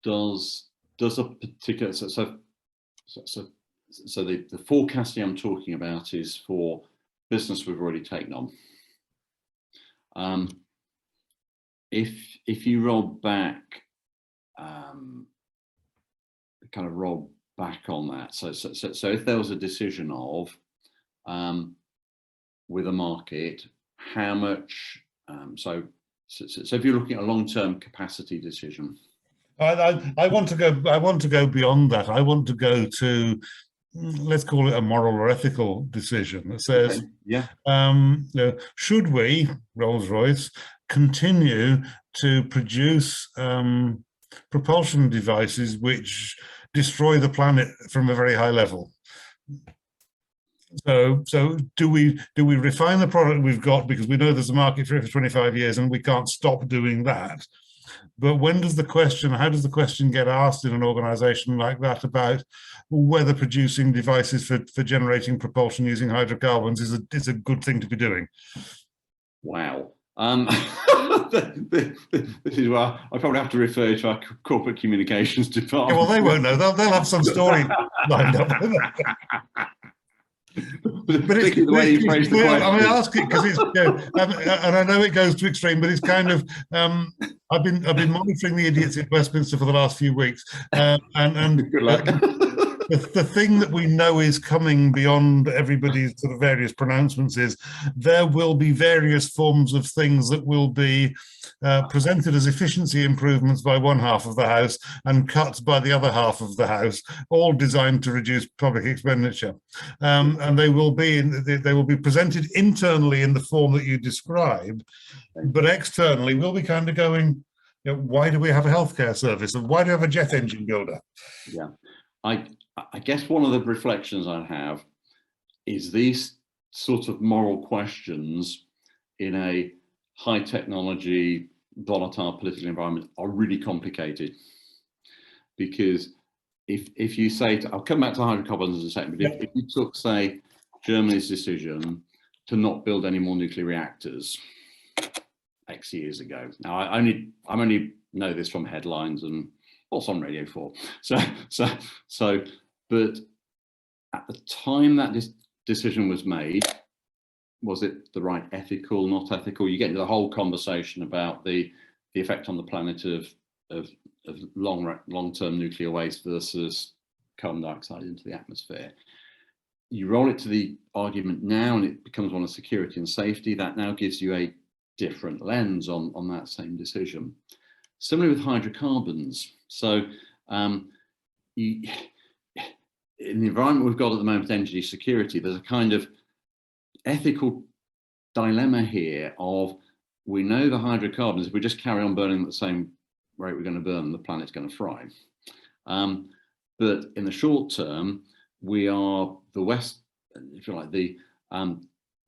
does a particular, so the forecasting I'm talking about is for business we've already taken on. If you roll back, kind of roll back on that, so if there was a decision of with a market, how much, so if you're looking at a long-term capacity decision, I want to go beyond that. I want to go to, let's call it a moral or ethical decision that says, okay, should we, Rolls-Royce, continue to produce propulsion devices which destroy the planet from a very high level? So do we refine the product we've got because we know there's a market for it for 25 years and we can't stop doing that? But how does the question get asked in an organization like that about whether producing devices for generating propulsion using hydrocarbons is a good thing to be doing? Wow. This is where I probably have to refer to our corporate communications department. Yeah, well, they won't know. They'll have some story lined up. But it's the way you phrase the question. I mean, ask it because it's, and I know it goes to extreme, but it's kind of. I've been monitoring the idiots in Westminster for the last few weeks, and good luck. The thing that we know is coming beyond everybody's sort of various pronouncements is there will be various forms of things that will be presented as efficiency improvements by one half of the House and cuts by the other half of the House, all designed to reduce public expenditure. And they will be presented internally in the form that you described, but externally we'll be kind of going, why do we have a healthcare service and why do we have a jet engine builder? Yeah, I guess one of the reflections I have is these sort of moral questions in a high technology, volatile political environment are really complicated. Because if you say, I'll come back to hydrocarbons in a second, but if you took, say, Germany's decision to not build any more nuclear reactors X years ago. Now, I only know this from headlines and what's on Radio 4. But at the time that this decision was made, was it the right ethical, not ethical? You get into the whole conversation about the effect on the planet of long-term nuclear waste versus carbon dioxide into the atmosphere. You roll it to the argument now and it becomes one of security and safety. That now gives you a different lens on that same decision. Similarly with hydrocarbons. So in the environment we've got at the moment, energy security, there's a kind of ethical dilemma here of, we know the hydrocarbons, if we just carry on burning at the same rate we're going to burn, the planet's going to fry. But in the short term, the West if you like, the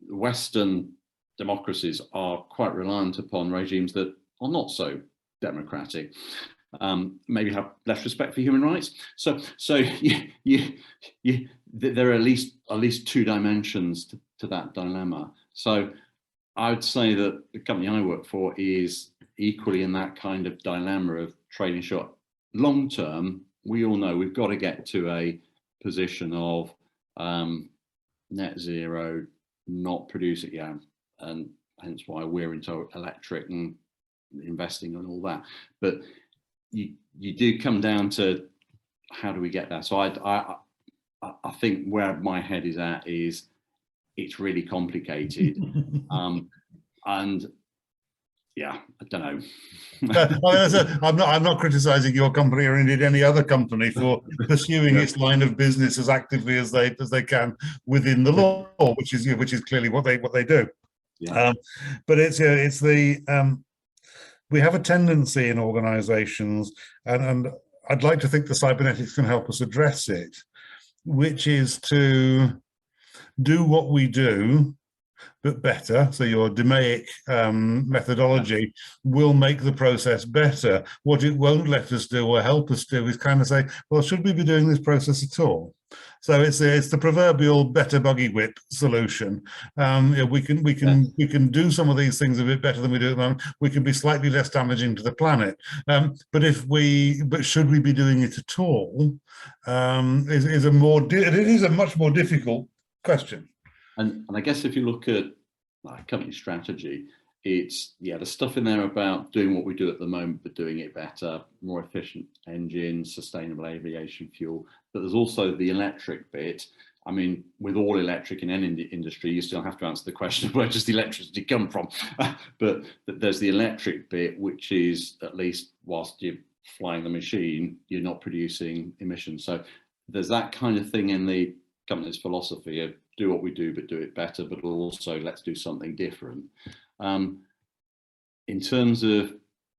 Western democracies are quite reliant upon regimes that are not so democratic, maybe have less respect for human rights. So there are at least two dimensions to that dilemma. So I would say that the company I work for is equally in that kind of dilemma of trading short. Long term, we all know we've got to get to a position of net zero, not produce it, yeah, and hence why we're into electric and investing and all that. But you do come down to how do we get there? So I think where my head is at is it's really complicated, and yeah, I don't know. I'm not criticizing your company or indeed any other company for pursuing its line of business as actively as they can within the law, which is clearly what they do. Yeah. But it's the we have a tendency in organizations, and I'd like to think the cybernetics can help us address it, which is to do what we do but better. So your DMAIC methodology will make the process better. What it won't let us do or help us do is kind of say, well, should we be doing this process at all? So it's the proverbial better buggy whip solution. We can do some of these things a bit better than we do at the moment. We can be slightly less damaging to the planet. But should we be doing it at all? It is a much more difficult question. And I guess if you look at company strategy, it's, yeah, there's stuff in there about doing what we do at the moment, but doing it better, more efficient engines, sustainable aviation fuel. But there's also the electric bit. I mean, with all electric in any industry, you still have to answer the question of where does the electricity come from? But there's the electric bit, which is, at least whilst you're flying the machine, you're not producing emissions. So there's that kind of thing in the company's philosophy of do what we do, but do it better, but also let's do something different. In terms of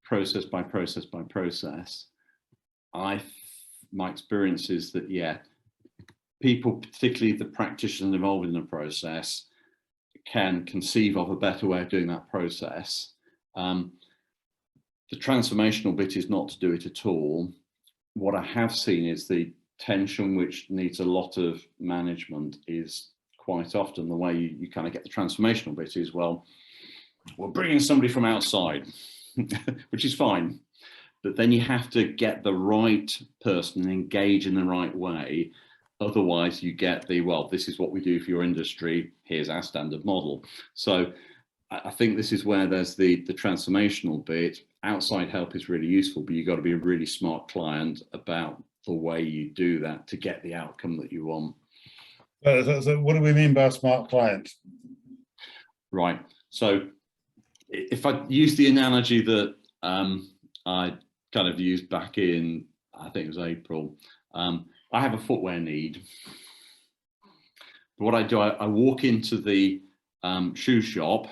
process by process by process, my experience is that, yeah, people, particularly the practitioners involved in the process, can conceive of a better way of doing that process. The transformational bit is not to do it at all. What I have seen is the tension, which needs a lot of management, is quite often the way you kind of get the transformational bit is, well, we're bringing somebody from outside, which is fine. But then you have to get the right person and engage in the right way. Otherwise you get the, well, this is what we do for your industry, here's our standard model. So I think this is where there's the transformational bit. Outside help is really useful, but you've got to be a really smart client about the way you do that to get the outcome that you want. So what do we mean by a smart client? Right. So if I use the analogy that I kind of used back in, I think it was April, I have a footwear need. But what I do, I walk into the shoe shop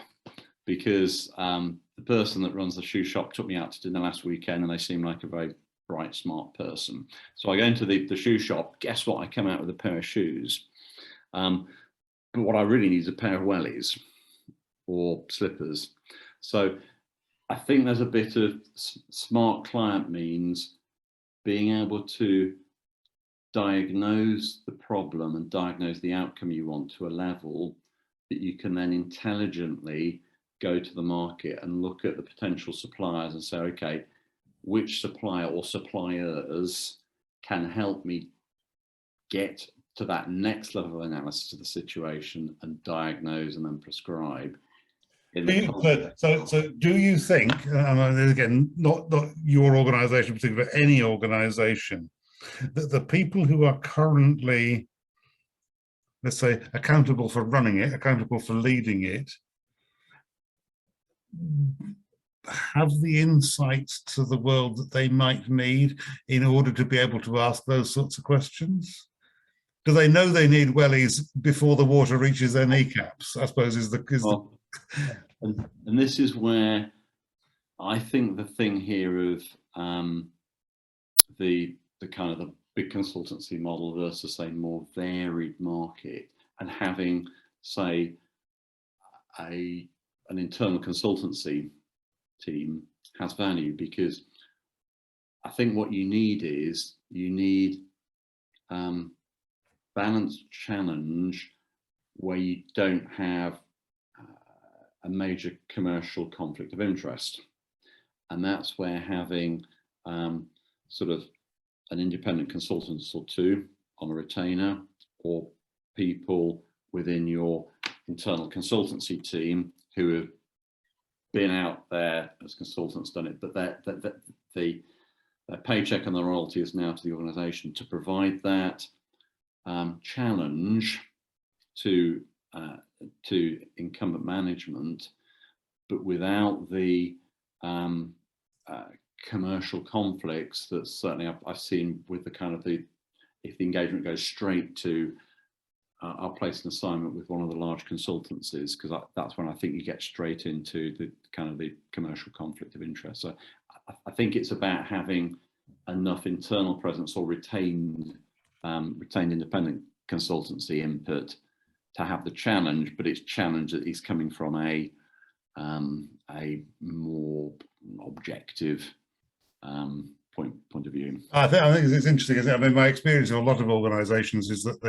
because the person that runs the shoe shop took me out to dinner last weekend and they seem like a very bright, smart person. So I go into the shoe shop, guess what? I come out with a pair of shoes. But what I really need is a pair of wellies or slippers. So I think there's a bit of smart client means being able to diagnose the problem and diagnose the outcome you want to a level that you can then intelligently go to the market and look at the potential suppliers and say, okay, which supplier or suppliers can help me get to that next level of analysis of the situation and diagnose and then prescribe. So do you think, and again, not your organization in particular, but any organization, that the people who are currently, let's say, accountable for running it, accountable for leading it, have the insights to the world that they might need in order to be able to ask those sorts of questions? Do they know they need wellies before the water reaches their kneecaps? I suppose and this is where I think the thing here of the kind of the big consultancy model versus a more varied market. and having, say, an internal consultancy team has value, because I think what you need is balanced challenge where you don't have a major commercial conflict of interest. And that's where having sort of an independent consultant or two on a retainer, or people within your internal consultancy team who have been out there as consultants, done it, but their paycheck and the royalty is now to the organisation, to provide that challenge to incumbent management, but without the commercial conflicts that certainly I've seen with the kind of if the engagement goes straight to I'll place an assignment with one of the large consultancies, because that's when I think you get straight into the kind of the commercial conflict of interest. So I think it's about having enough internal presence or retained independent consultancy input to have the challenge, but it's challenge that is coming from a more objective point of view. I think it's interesting, isn't it? I mean, my experience in a lot of organisations is that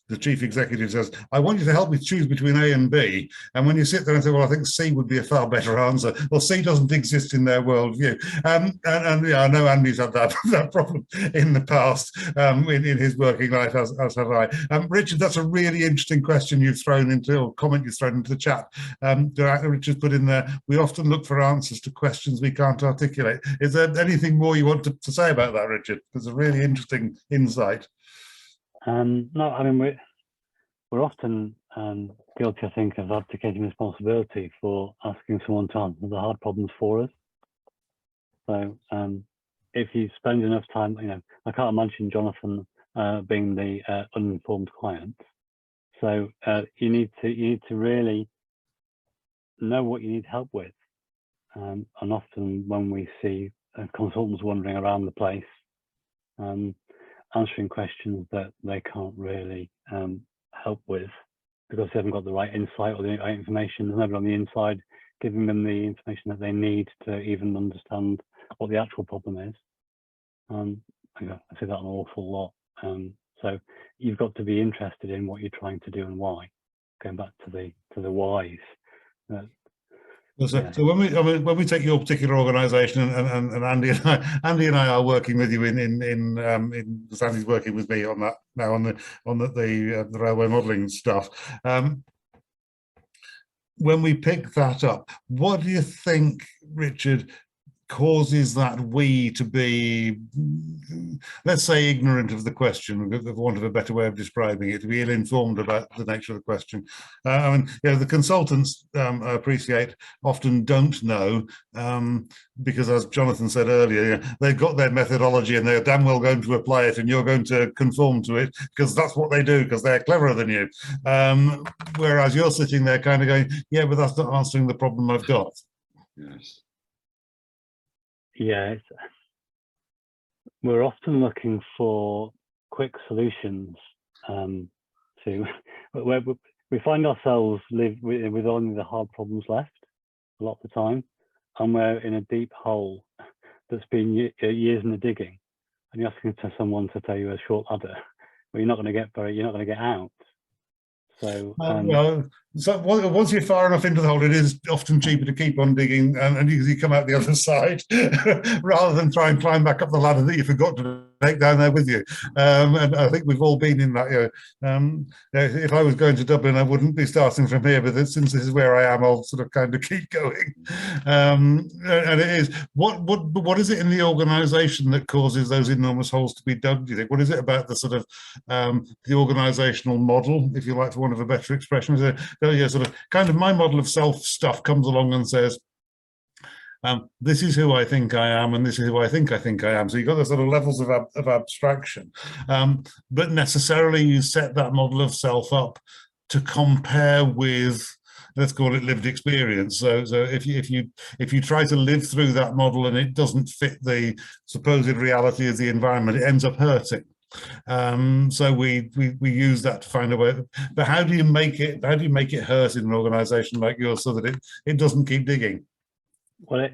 the chief executive says, I want you to help me choose between A and B. And when you sit there and say, well, I think C would be a far better answer. Well, C doesn't exist in their worldview. And yeah, I know Andy's had that problem in the past in his working life, as have I. Richard, that's a really interesting question you've thrown into, or comment you've thrown into the chat. Richard put in there, we often look for answers to questions we can't articulate. Is there anything more you want to say about that, Richard? It's a really interesting insight. No, I mean, we're often guilty, I think, of abdicating responsibility for asking someone to answer the hard problems for us. So if you spend enough time, I can't imagine Jonathan being the uninformed client. So you need to really know what you need help with. And often when we see consultants wandering around the place, answering questions that they can't really help with because they haven't got the right insight or the right information. There's nobody on the inside giving them the information that they need to even understand what the actual problem is. I say that an awful lot. So you've got to be interested in what you're trying to do and why. Going back to the whys. So when we take your particular organisation, and Andy and I are working with you because Andy's working with me on that now on the railway modelling stuff. When we pick that up, what do you think, Richard, causes that we to be, let's say, ignorant of the question, for want of a better way of describing it, to be ill-informed about the nature of the question? I mean, the consultants, I appreciate, often don't know, because as Jonathan said earlier, they've got their methodology and they're damn well going to apply it, and you're going to conform to it because that's what they do, because they're cleverer than you. Whereas you're sitting there kind of going, yeah, but that's not answering the problem I've got. Yes. Yeah, we're often looking for quick solutions where we find ourselves live with only the hard problems left a lot of the time, and we're in a deep hole that's been years in the digging, and you're asking to someone to tell you a short ladder, but you're not going to get out. So, so once you're far enough into the hole, it is often cheaper to keep on digging, and you come out the other side rather than try and climb back up the ladder that you forgot to take down there with you. And I think we've all been in that. If I was going to Dublin, I wouldn't be starting from here, but since this is where I am, I'll sort of kind of keep going. And it is what is it in the organisation that causes those enormous holes to be dug? Do you think? What is it about the sort of the organisational model, if you like, for want of a better expression? Sort of kind of my model of self stuff comes along and says, this is who I think I am, and this is who I think I am. So you've got the sort of levels of abstraction, but necessarily you set that model of self up to compare with, let's call it, lived experience. So if you try to live through that model and it doesn't fit the supposed reality of the environment, it ends up hurting. So we use that to find a way. But how do you make it? How do you make it hurt in an organisation like yours so that it doesn't keep digging? Well,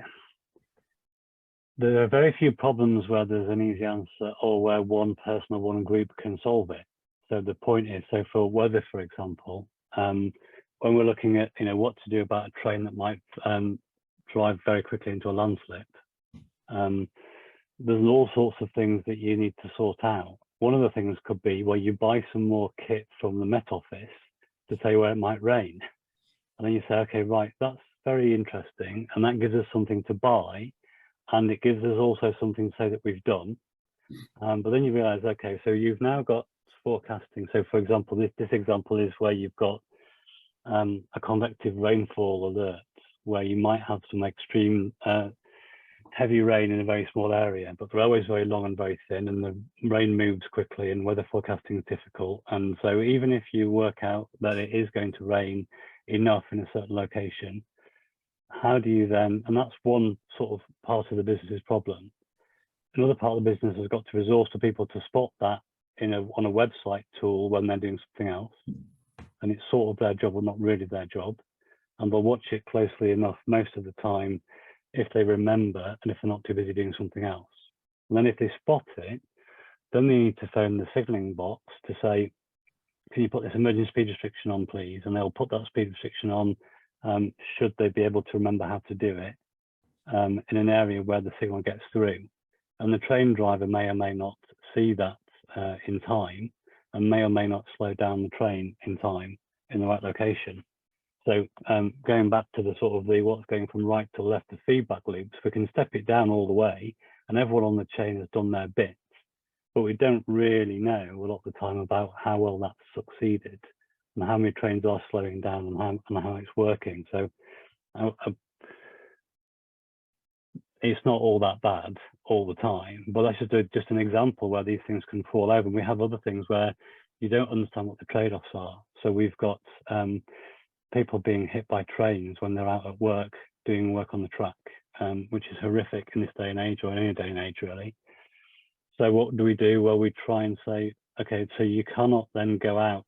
there are very few problems where there's an easy answer or where one person or one group can solve it. So the point is, so for weather, for example, when we're looking at what to do about a train that might drive very quickly into a landslip, there's all sorts of things that you need to sort out. One of the things could be where you buy some more kit from the Met Office to say where it might rain. And then you say, okay, right, that's very interesting. And that gives us something to buy. And it gives us also something to say that we've done. But then you realize, okay, so you've now got forecasting. So for example, this example is where you've got a convective rainfall alert, where you might have some extreme heavy rain in a very small area, but the railway is very long and very thin, and the rain moves quickly, and weather forecasting is difficult. And so even if you work out that it is going to rain enough in a certain location, how do you then, and that's one sort of part of the business's problem. Another part of the business has got to resource the people to spot that on a website tool when they're doing something else. And it's sort of their job, or not really their job. And they'll watch it closely enough most of the time if they remember and if they're not too busy doing something else. And then if they spot it, then they need to phone the signalling box to say, can you put this emergency speed restriction on, please? And they'll put that speed restriction on, should they be able to remember how to do it in an area where the signal gets through. And the train driver may or may not see that in time, and may or may not slow down the train in time in the right location. So going back to the sort of what's going from right to left, the feedback loops, we can step it down all the way, and everyone on the chain has done their bits, but we don't really know a lot of the time about how well that's succeeded and how many trains are slowing down and how it's working. So it's not all that bad all the time, but that's just an example where these things can fall over. And we have other things where you don't understand what the trade-offs are. So we've got people being hit by trains when they're out at work doing work on the track, which is horrific in this day and age, or any day and age really. So what do we do? Well, we try and say, okay, so you cannot then go out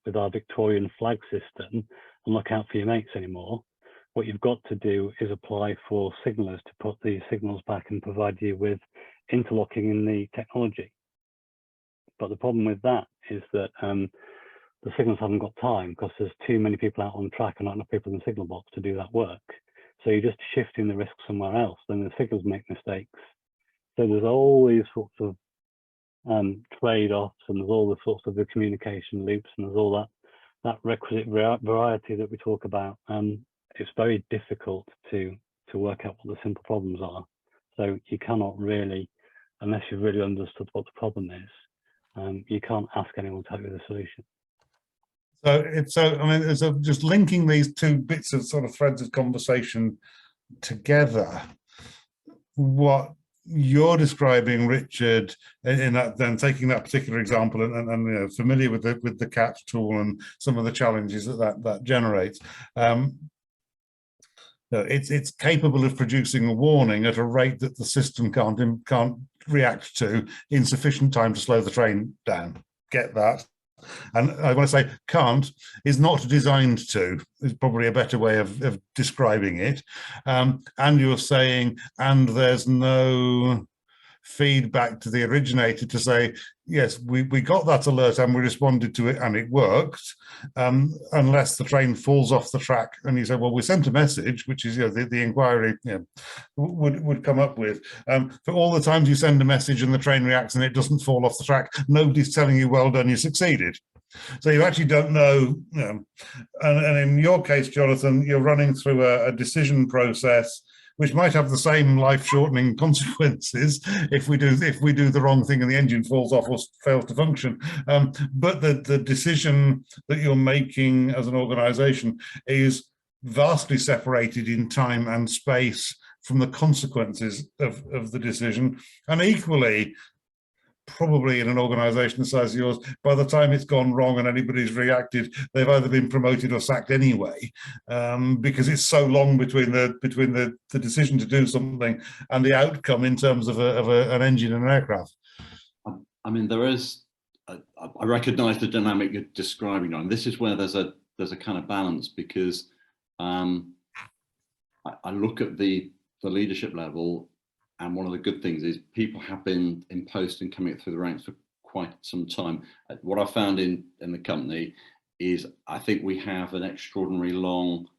with our Victorian flag system and look out for your mates anymore. What you've got to do is apply for signalers to put the signals back and provide you with interlocking in the technology. But the problem with that is that the signals haven't got time because there's too many people out on track and not enough people in the signal box to do that work. So you're just shifting the risk somewhere else. Then the signals make mistakes. So there's all these sorts of trade-offs, and there's all the sorts of the communication loops, and there's all that requisite variety that we talk about. It's very difficult to work out what the simple problems are. So you cannot really, unless you've really understood what the problem is, you can't ask anyone to help you with a solution. So just linking these two bits of sort of threads of conversation together, what you're describing, Richard, in that, then taking that particular example and familiar with the CATS tool and some of the challenges that generates. It's capable of producing a warning at a rate that the system can't react to in sufficient time to slow the train down. Get that? And I want to say can't is not designed to, is probably a better way of describing it. And you're saying, and there's no feedback to the originator to say, yes, we got that alert and we responded to it and it worked, unless the train falls off the track and you say, well, we sent a message, which is the inquiry would come up with. For all the times you send a message and the train reacts and it doesn't fall off the track, nobody's telling you, well done, you succeeded. So you actually don't know, and in your case, Jonathan, you're running through a decision process which might have the same life-shortening consequences if we do the wrong thing and the engine falls off or fails to function. But the decision that you're making as an organisation is vastly separated in time and space from the consequences of the decision, and equally, probably in an organisation the size of yours, by the time it's gone wrong and anybody's reacted, they've either been promoted or sacked anyway, because it's so long between the decision to do something and the outcome in terms of an engine and an aircraft. I mean, there is, I recognise the dynamic you're describing, and this is where there's a kind of balance, because I look at the leadership level, and one of the good things is people have been in post and coming up through the ranks for quite some time. What I found in the company is I think we have an extraordinarily long,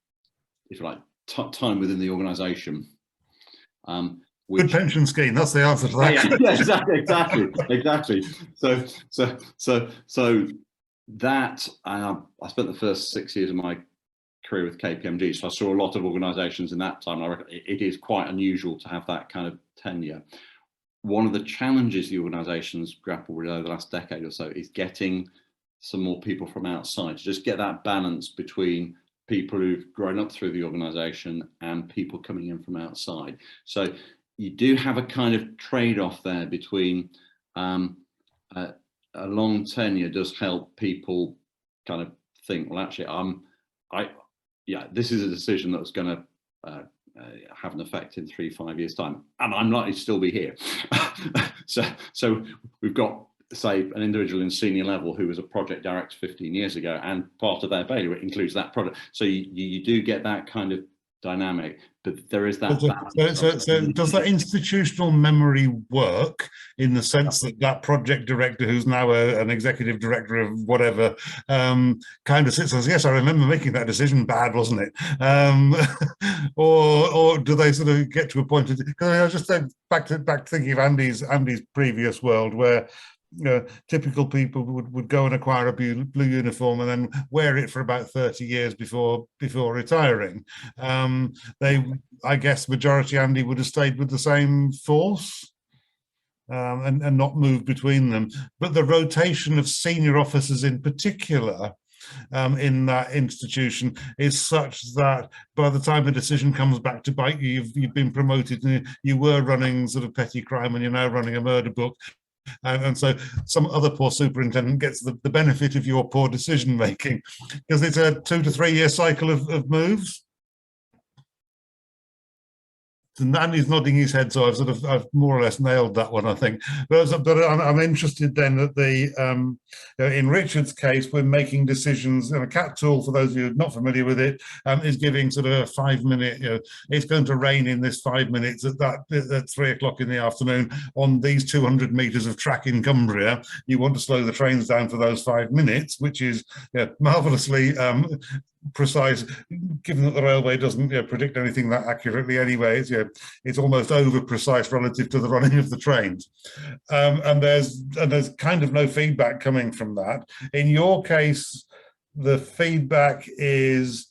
if you like, time within the organisation. Good pension scheme. That's the answer to that. Yeah, exactly. So that I spent the first 6 years of my career with KPMG, so I saw a lot of organisations in that time. I reckon it is quite unusual to have that kind of tenure. One of the challenges the organisations grapple with over the last decade or so is getting some more people from outside to just get that balance between people who've grown up through the organisation and people coming in from outside. So you do have a kind of trade-off there between a long tenure does help people kind of think, well, actually, this is a decision that's going to have an effect in 3-5 years' time, and I'm likely to still be here. so we've got, say, an individual in senior level who was a project director 15 years ago, and part of their bailiwick includes that project. So you do get that kind of dynamic, but there is that balance. So does that institutional memory work in the sense that that project director, who's now an executive director of whatever, kind of sits as, yes, I remember making that decision, bad, wasn't it? Or do they sort of get to a point of, because I was just back to thinking of Andy's previous world, where typical people would go and acquire a blue uniform and then wear it for about 30 years before retiring. I guess majority, Andy, would have stayed with the same force and not moved between them. But the rotation of senior officers in particular in that institution is such that by the time the decision comes back to bite you, you've been promoted and you were running sort of petty crime and you're now running a murder book. And so some other poor superintendent gets the benefit of your poor decision making, because it's a 2 to 3 year cycle of moves. And Andy's nodding his head, so I've more or less nailed that one, I think. But I'm interested then that in Richard's case, we're making decisions. And a CAT tool, for those of you not familiar with it, is giving sort of a 5-minute. It's going to rain in this 5 minutes at 3 o'clock in the afternoon on these 200 meters of track in Cumbria. You want to slow the trains down for those 5 minutes, which is marvelously precise, given that the railway doesn't predict anything that accurately anyway. It's almost over precise relative to the running of the trains, and there's kind of no feedback coming from that. In your case, the feedback is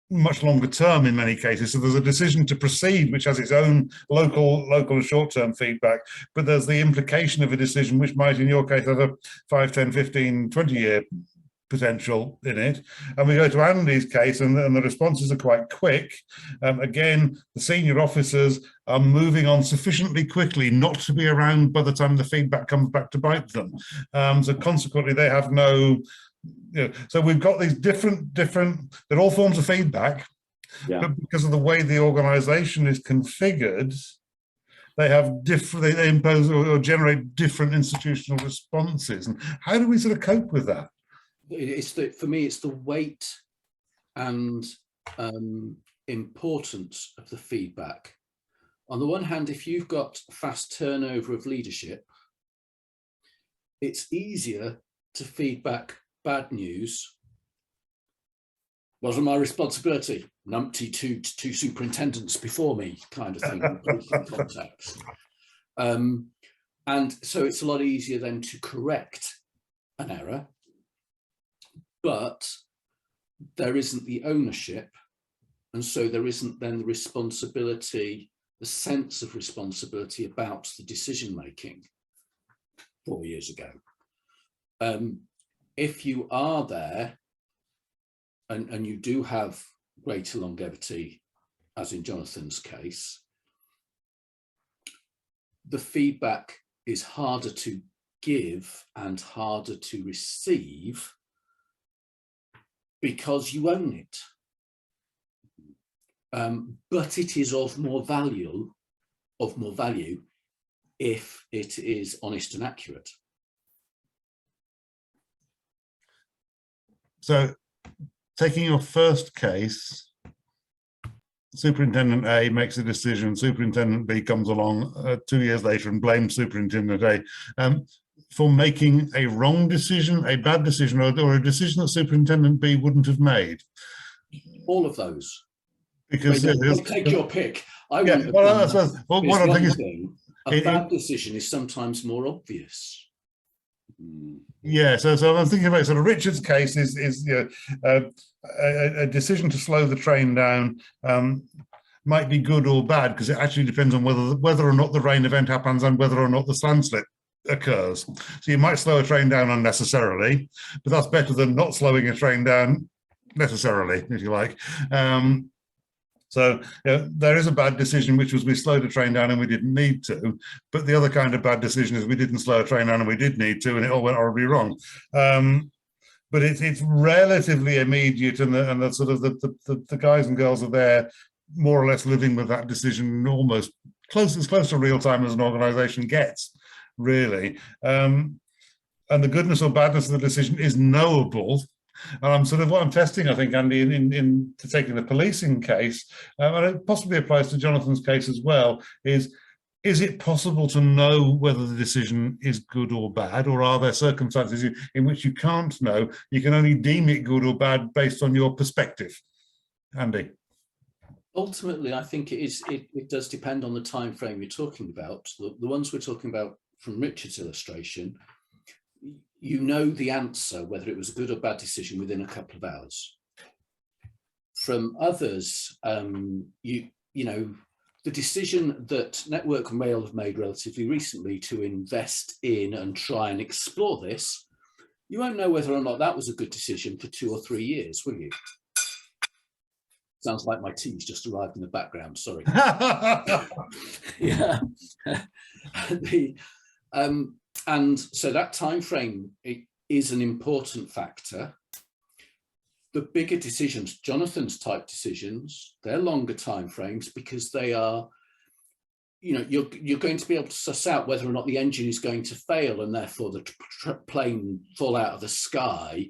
much longer term in many cases. So there's a decision to proceed, which has its own local and short-term feedback, but there's the implication of a decision which might, in your case, have a 5, 10, 15, 20-year potential in it. And we go to Andy's case, and the responses are quite quick. Again, the senior officers are moving on sufficiently quickly not to be around by the time the feedback comes back to bite them. So consequently, they have no, so we've got these different, they're all forms of feedback, but because of the way the organization is configured, they impose or generate different institutional responses. And how do we sort of cope with that? For me, it's the weight and importance of the feedback. On the one hand, if you've got fast turnover of leadership, it's easier to feed back bad news. Wasn't my responsibility. Numpty two superintendents before me, kind of thing. In context. And so it's a lot easier then to correct an error. But there isn't the ownership, and so there isn't then the responsibility, the sense of responsibility about the decision making 4 years ago. If you are there and you do have greater longevity, as in Jonathan's case, the feedback is harder to give and harder to receive, because you own it. But it is of more value if it is honest and accurate. So taking your first case, Superintendent A makes a decision, Superintendent B comes along 2 years later and blames Superintendent A for making a wrong decision, a bad decision, or a decision that Superintendent B wouldn't have made. All of those. Because take your pick. I yeah, wouldn't well, have done well, what I think is a bad decision is sometimes more obvious. Yeah, so I'm thinking about sort of Richard's case is you know, a decision to slow the train down might be good or bad because it actually depends on whether or not the rain event happens and whether or not the landslip occurs. So you might slow a train down unnecessarily, but that's better than not slowing a train down necessarily, if you like. So there is a bad decision, which was we slowed a train down and we didn't need to. But the other kind of bad decision is we didn't slow a train down and we did need to, and it all went horribly wrong. But it's relatively immediate, and the sort of the guys and girls are there, more or less living with that decision, almost as close to real time as an organisation gets, really. And the goodness or badness of the decision is knowable. And I'm sort of what I'm testing, I think, Andy, in taking the policing case, and it possibly applies to Jonathan's case as well, is it possible to know whether the decision is good or bad, or are there circumstances in which you can't know, you can only deem it good or bad based on your perspective? Andy? Ultimately, I think it does depend on the time frame you're talking about. The ones we're talking about from Richard's illustration, you know the answer, whether it was a good or bad decision, within a couple of hours. From others, you know, the decision that Network and Rail have made relatively recently to invest in and try and explore this, you won't know whether or not that was a good decision for 2 or 3 years, will you? Sounds like my tea's just arrived in the background, sorry. Yeah. And so that time frame is an important factor. The bigger decisions, Jonathan's type decisions, they're longer time frames because they are, you know, you're going to be able to suss out whether or not the engine is going to fail and therefore the plane fall out of the sky.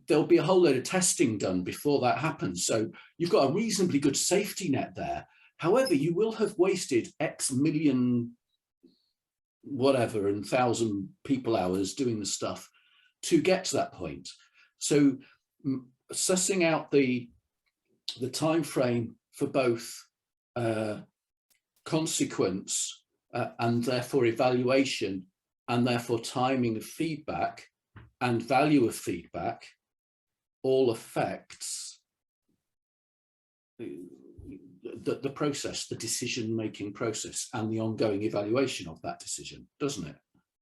There'll be a whole load of testing done before that happens. So you've got a reasonably good safety net there. However, you will have wasted X million whatever and 1,000 people hours doing the stuff to get to that point. So sussing out the time frame for both consequence and therefore evaluation and therefore timing of feedback and value of feedback all affects the process, the decision-making process, and the ongoing evaluation of that decision, doesn't it?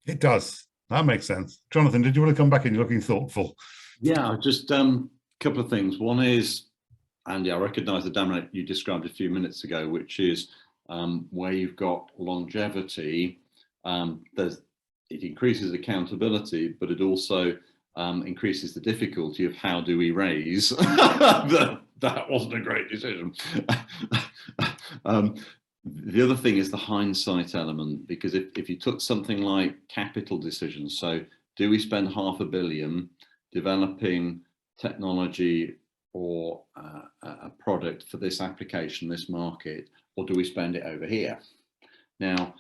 It does. That makes sense. Jonathan, did you want to come back in? You're looking thoughtful. Yeah, just a couple of things. One is, Andy, I recognise the dynamic you described a few minutes ago, which is where you've got longevity, it increases accountability, but it also increases the difficulty of how do we raise that wasn't a great decision. The other thing is the hindsight element, because if you took something like capital decisions, so do we spend $500 million developing technology or a product for this application, this market, or do we spend it over here? Now,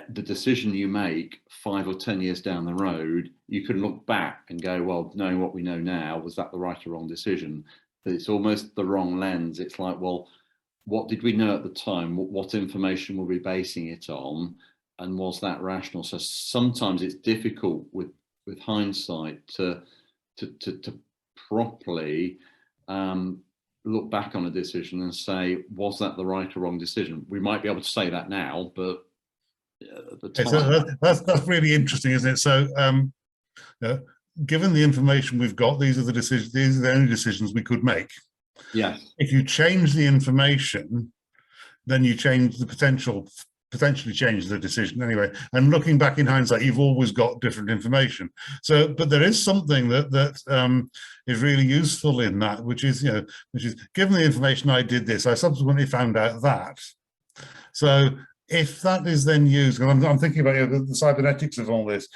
the decision you make 5 or 10 years down the road, you can look back and go, well, knowing what we know now, was that the right or wrong decision? But it's almost the wrong lens. It's like, well, what did we know at the time? What information were we basing it on? And was that rational? So sometimes it's difficult with hindsight to properly look back on a decision and say, was that the right or wrong decision? We might be able to say that now, but that's really interesting, isn't it? So given the information we've got, these are the only decisions we could make. Yeah. If you change the information, then you change the potentially change the decision anyway. And looking back in hindsight, you've always got different information. So, but there is something that is really useful in that, which is given the information I did this, I subsequently found out that. So if that is then used, and I'm thinking about the cybernetics of all this,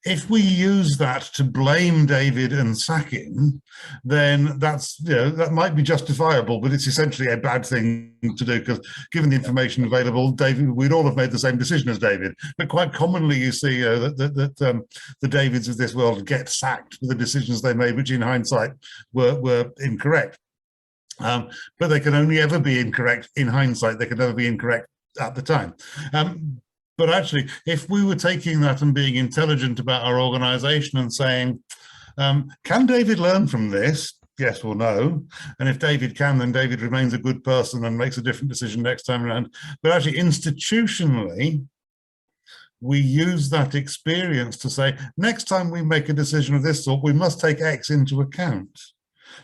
if we use that to blame David and sack him, then that's, that might be justifiable, but it's essentially a bad thing to do, because given the information available, David, we'd all have made the same decision as David. But quite commonly you see that the Davids of this world get sacked for the decisions they made, which in hindsight were incorrect. But they can only ever be incorrect in hindsight. They can never be incorrect at the time. But actually, if we were taking that and being intelligent about our organization and saying, can David learn from this? Yes or no. And if David can, then David remains a good person and makes a different decision next time around. But actually, institutionally, we use that experience to say, next time we make a decision of this sort, we must take X into account.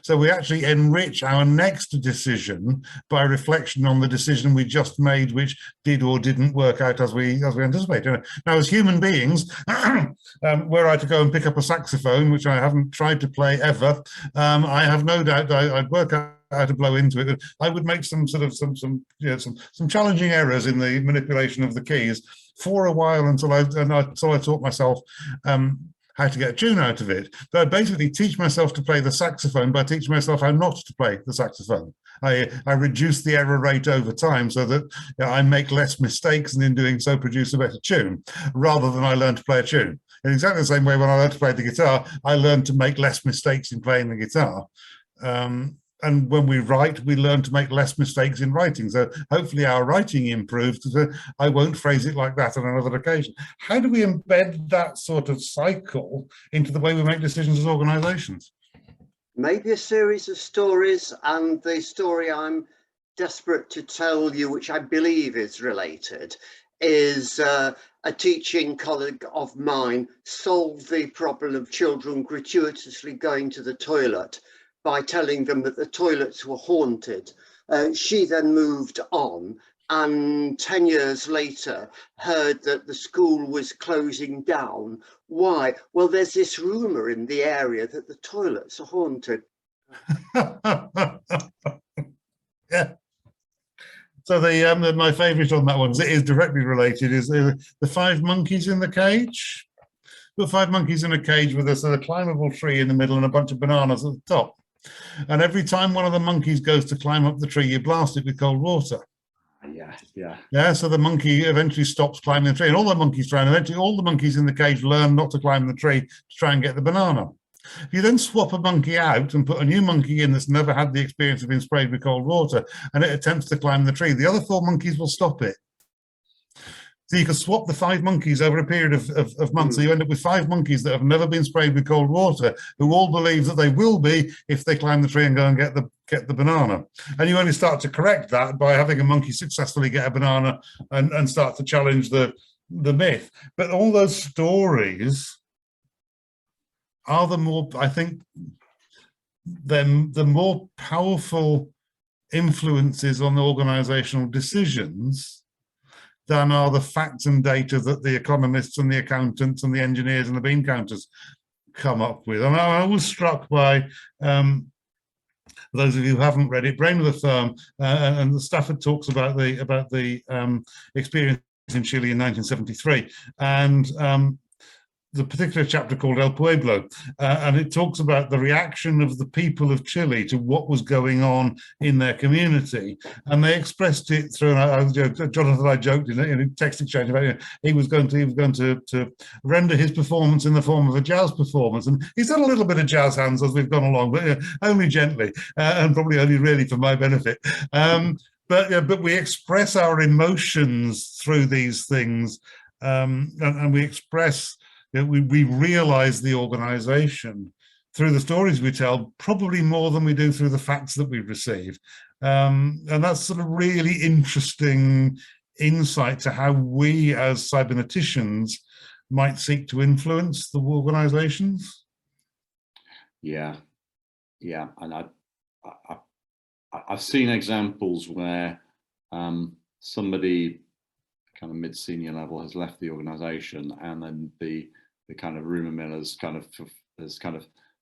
So we actually enrich our next decision by reflection on the decision we just made, which did or didn't work out as we anticipated. Now, as human beings, were I to go and pick up a saxophone, which I haven't tried to play ever, I have no doubt I'd work out how to blow into it. I would make some challenging errors in the manipulation of the keys for a while until I taught myself how to get a tune out of it. But I basically teach myself to play the saxophone by teaching myself how not to play the saxophone. I reduce the error rate over time so that I make less mistakes, and in doing so produce a better tune, rather than I learn to play a tune. In exactly the same way, when I learned to play the guitar, I learned to make less mistakes in playing the guitar. And when we write, we learn to make less mistakes in writing. So hopefully our writing improves. So I won't phrase it like that on another occasion. How do we embed that sort of cycle into the way we make decisions as organizations? Maybe a series of stories, and the story I'm desperate to tell you, which I believe is related, is a teaching colleague of mine solved the problem of children gratuitously going to the toilet by telling them that the toilets were haunted. She then moved on, and 10 years later heard that the school was closing down. Why? Well, there's this rumor in the area that the toilets are haunted. Yeah. So my favorite on that one, it is directly related, is the 5 monkeys in the cage. The 5 monkeys in a cage with a sort of climbable tree in the middle and a bunch of bananas at the top. And every time one of the monkeys goes to climb up the tree, you blast it with cold water. Yeah, so the monkey eventually stops climbing the tree, and all the monkeys try, and eventually all the monkeys in the cage learn not to climb the tree to try and get the banana. If you then swap a monkey out and put a new monkey in that's never had the experience of being sprayed with cold water, and it attempts to climb the tree, the other 4 monkeys will stop it. So you can swap the 5 monkeys over a period of months. So you end up with 5 monkeys that have never been sprayed with cold water, who all believe that they will be if they climb the tree and go and get the banana. And you only start to correct that by having a monkey successfully get a banana and start to challenge the myth. But all those stories are the more, I think, the more powerful influences on the organizational decisions than are the facts and data that the economists and the accountants and the engineers and the bean counters come up with. And I was struck by, those of you who haven't read it, Brain of the Firm, and Stafford talks about the experience in Chile in 1973, and the particular chapter called El Pueblo, and it talks about the reaction of the people of Chile to what was going on in their community. And they expressed it through, Jonathan and I joked in a text exchange about, he was going to render his performance in the form of a jazz performance. And he's done a little bit of jazz hands as we've gone along, but only gently, and probably only really for my benefit. But we express our emotions through these things, and we express, we realize the organization through the stories we tell, probably more than we do through the facts that we receive. And that's sort of really interesting insight to how we as cyberneticians might seek to influence the organizations. Yeah. And I've seen examples where somebody kind of mid-senior level has left the organization, and then the kind of rumor mill has kind of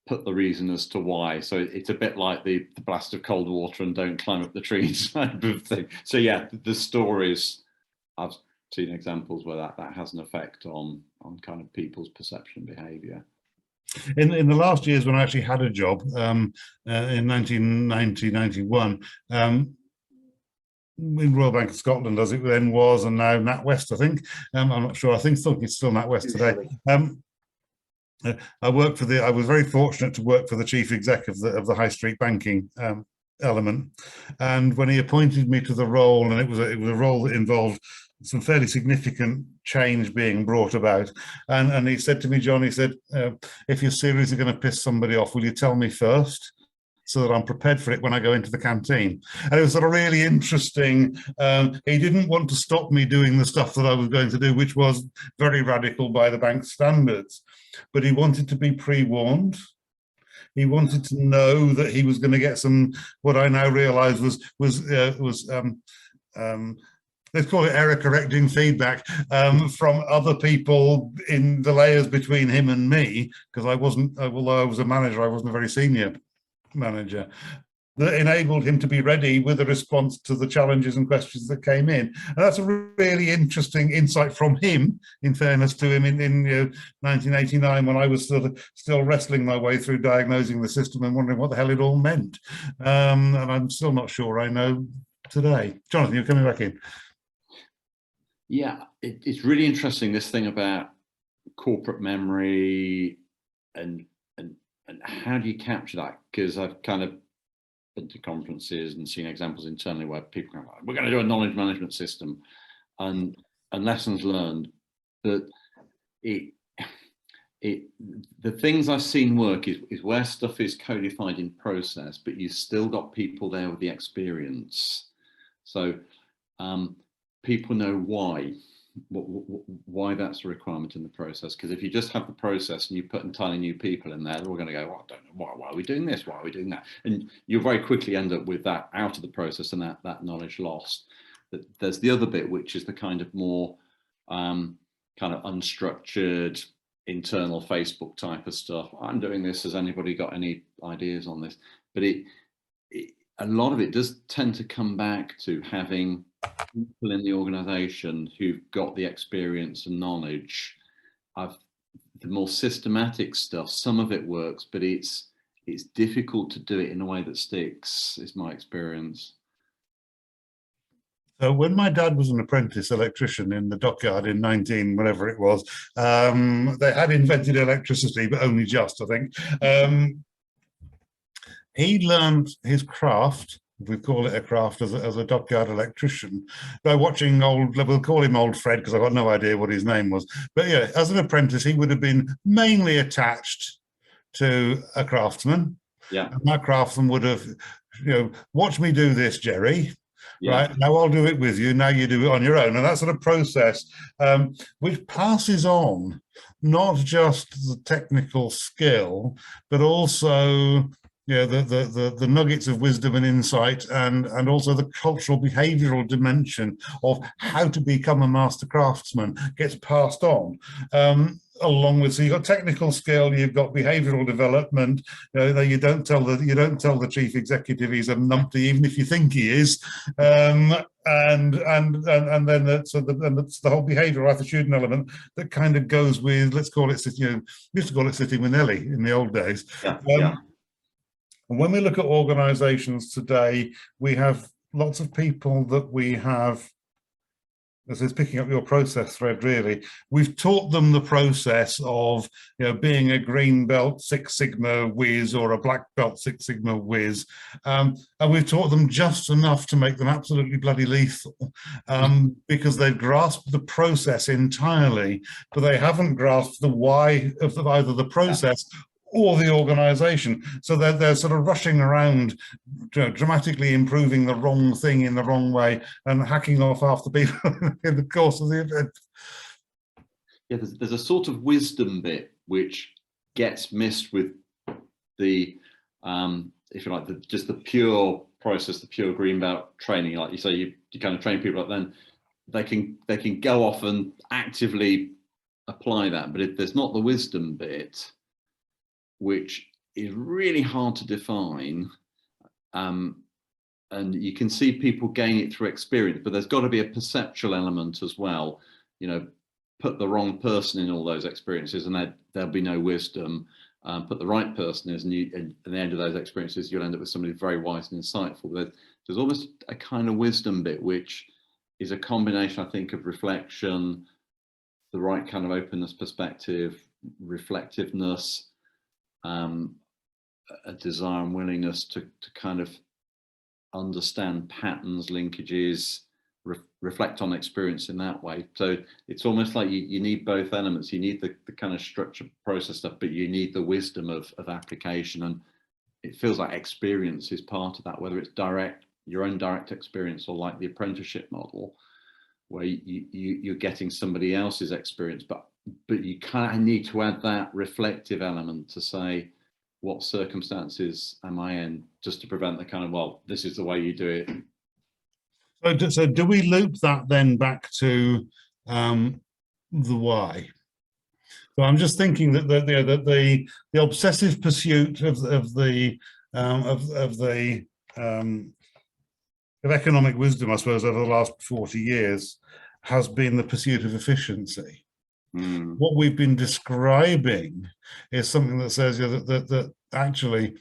put the reason as to why. So it's a bit like the blast of cold water and don't climb up the trees type of thing. So yeah, the stories I've seen examples where that has an effect on kind of people's perception and behaviour. In the last years when I actually had a job, in 1990, 91, in Royal Bank of Scotland, as it then was, and now NatWest, I think. I'm not sure. I think it's still NatWest today. I was very fortunate to work for the chief exec of the high street banking element, and when he appointed me to the role, and it was a role that involved some fairly significant change being brought about, and he said to me, John, he said, if you're seriously going to piss somebody off, will you tell me first, so that I'm prepared for it when I go into the canteen? And it was sort of really interesting. He didn't want to stop me doing the stuff that I was going to do, which was very radical by the bank standards, but he wanted to be pre-warned. He wanted to know that he was going to get some, what I now realise was let's call it error correcting feedback from other people in the layers between him and me, because I wasn't, although I was a manager, I wasn't a very senior manager, that enabled him to be ready with a response to the challenges and questions that came in. And that's a really interesting insight from him, in fairness to him, in 1989, when I was still wrestling my way through diagnosing the system and wondering what the hell it all meant. And I'm still not sure I know today. Jonathan, you're coming back in. Yeah, it's really interesting, this thing about corporate memory and how do you capture that? Because I've kind of been to conferences and seen examples internally where people go, we're going to do a knowledge management system, and lessons learned, that the things I've seen work is where stuff is codified in process, but you've still got people there with the experience. So people know why that's a requirement in the process. Because if you just have the process and you put entirely new people in there, they're all going to go, well, I don't know, why are we doing this? Why are we doing that? And you'll very quickly end up with that out of the process and that knowledge lost. But there's the other bit, which is the kind of more kind of unstructured internal Facebook type of stuff. I'm doing this. Has anybody got any ideas on this? But a lot of it does tend to come back to having people in the organization who've got the experience and knowledge. The more systematic stuff, some of it works, but it's difficult to do it in a way that sticks, is my experience. So when my dad was an apprentice electrician in the dockyard in 19, whatever it was, they had invented electricity, but only just, I think. He learned his craft, if we call it a craft, as a dockyard electrician, by watching we'll call him old Fred, because I've got no idea what his name was. But yeah, as an apprentice, he would have been mainly attached to a craftsman. Yeah. And that craftsman would have, watch me do this, Jerry. Yeah. Right, now I'll do it with you, now you do it on your own. And that sort of process, which passes on not just the technical skill, but also the nuggets of wisdom and insight, and also the cultural behavioral dimension of how to become a master craftsman gets passed on. Along with, so you've got technical skill, you've got behavioural development. You don't tell the chief executive he's a numpty, even if you think he is. And then that's the whole behavioural attitudinal element that kind of goes with, let's call it, we used to call it sitting with Nelly in the old days. Yeah. And when we look at organisations today, we have lots of people that we have. This is picking up your process thread, really. We've taught them the process of being a green belt Six Sigma whiz or a black belt Six Sigma whiz, and we've taught them just enough to make them absolutely bloody lethal, because they've grasped the process entirely, but they haven't grasped the why of either the process or the organization. So they're sort of rushing around, dramatically improving the wrong thing in the wrong way and hacking off half the people in the course of the event. Yeah, there's a sort of wisdom bit which gets missed with the, if you like, just the pure process, the pure green belt training. Like you say, you kind of train people up, then they can go off and actively apply that. But if there's not the wisdom bit, which is really hard to define, and you can see people gain it through experience, but there's got to be a perceptual element as well. You know, put the wrong person in all those experiences and there'll be no wisdom. Put the right person in, and at the end of those experiences, you'll end up with somebody very wise and insightful. There's almost a kind of wisdom bit, which is a combination, I think, of reflection, the right kind of openness, perspective, reflectiveness, a desire and willingness to kind of understand patterns, linkages, reflect on experience in that way. So it's almost like you need both elements. You need the kind of structured process stuff, but you need the wisdom of application. And it feels like experience is part of that, whether it's your own direct experience, or like the apprenticeship model, where you're getting somebody else's experience, but you kind of need to add that reflective element to say, what circumstances am I in, just to prevent the kind of, well, this is the way you do it. So do we loop that then back to the why? So I'm just thinking that the obsessive pursuit of economic wisdom, I suppose, over the last 40 years has been the pursuit of efficiency. What we've been describing is something that says that actually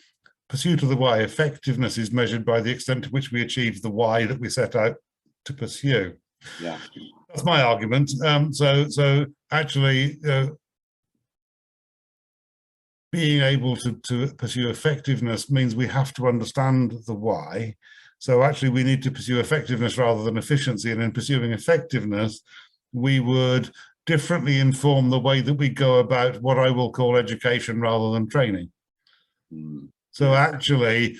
pursuit of the why, effectiveness, is measured by the extent to which we achieve the why that we set out to pursue. Yeah, that's my argument. So actually, being able to pursue effectiveness means we have to understand the why. So actually, we need to pursue effectiveness rather than efficiency. And in pursuing effectiveness, we would differently inform the way that we go about what I will call education rather than training. So actually,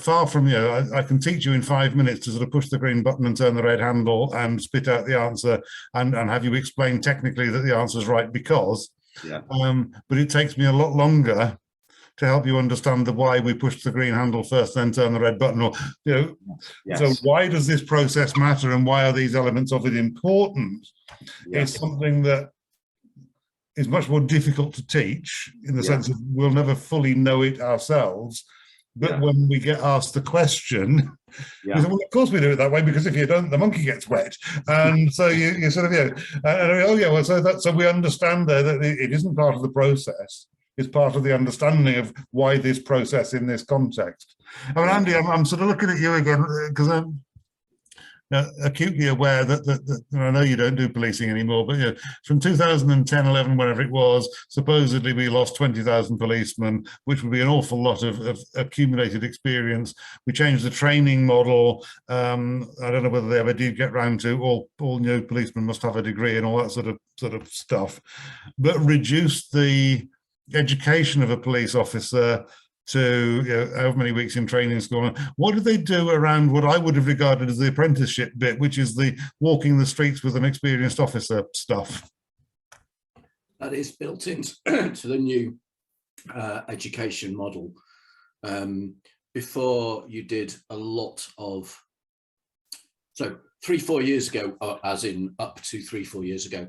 far from, I can teach you in 5 minutes to sort of push the green button and turn the red handle and spit out the answer and have you explain technically that the answer is right because, but it takes me a lot longer to help you understand the why we push the green handle first, then turn the red button, or, so why does this process matter and why are these elements of it important? It's something that is much more difficult to teach in the sense of we'll never fully know it ourselves. But when we get asked the question, we say, well, of course we do it that way, because if you don't, the monkey gets wet. And so you sort of, well, so we understand there that it isn't part of the process. It's part of the understanding of why this process in this context. I mean, Andy, I'm sort of looking at you again, because I'm acutely aware that I know you don't do policing anymore, but from 2010, 11, whenever it was, supposedly we lost 20,000 policemen, which would be an awful lot of accumulated experience. We changed the training model. I don't know whether they ever did get round to all new policemen must have a degree and all that sort of stuff, but reduced the education of a police officer to however many weeks in training school. What did they do around what I would have regarded as the apprenticeship bit, which is the walking the streets with an experienced officer stuff? That is built into the new education model. Before, you did a lot of, so 3-4 years ago, as in up to 3-4 years ago,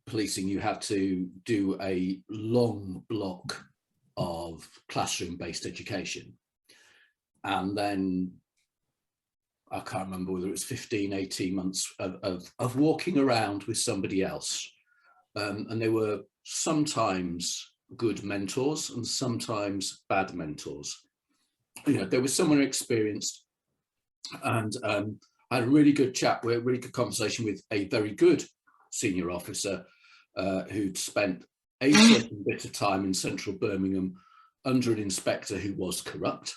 policing, you had to do a long block of classroom-based education, and then I can't remember whether it was 15-18 months of walking around with somebody else, and they were sometimes good mentors and sometimes bad mentors. There was someone experienced, and I had a really good chat, a really good conversation with a very good senior officer who'd spent a certain bit of time in central Birmingham under an inspector who was corrupt.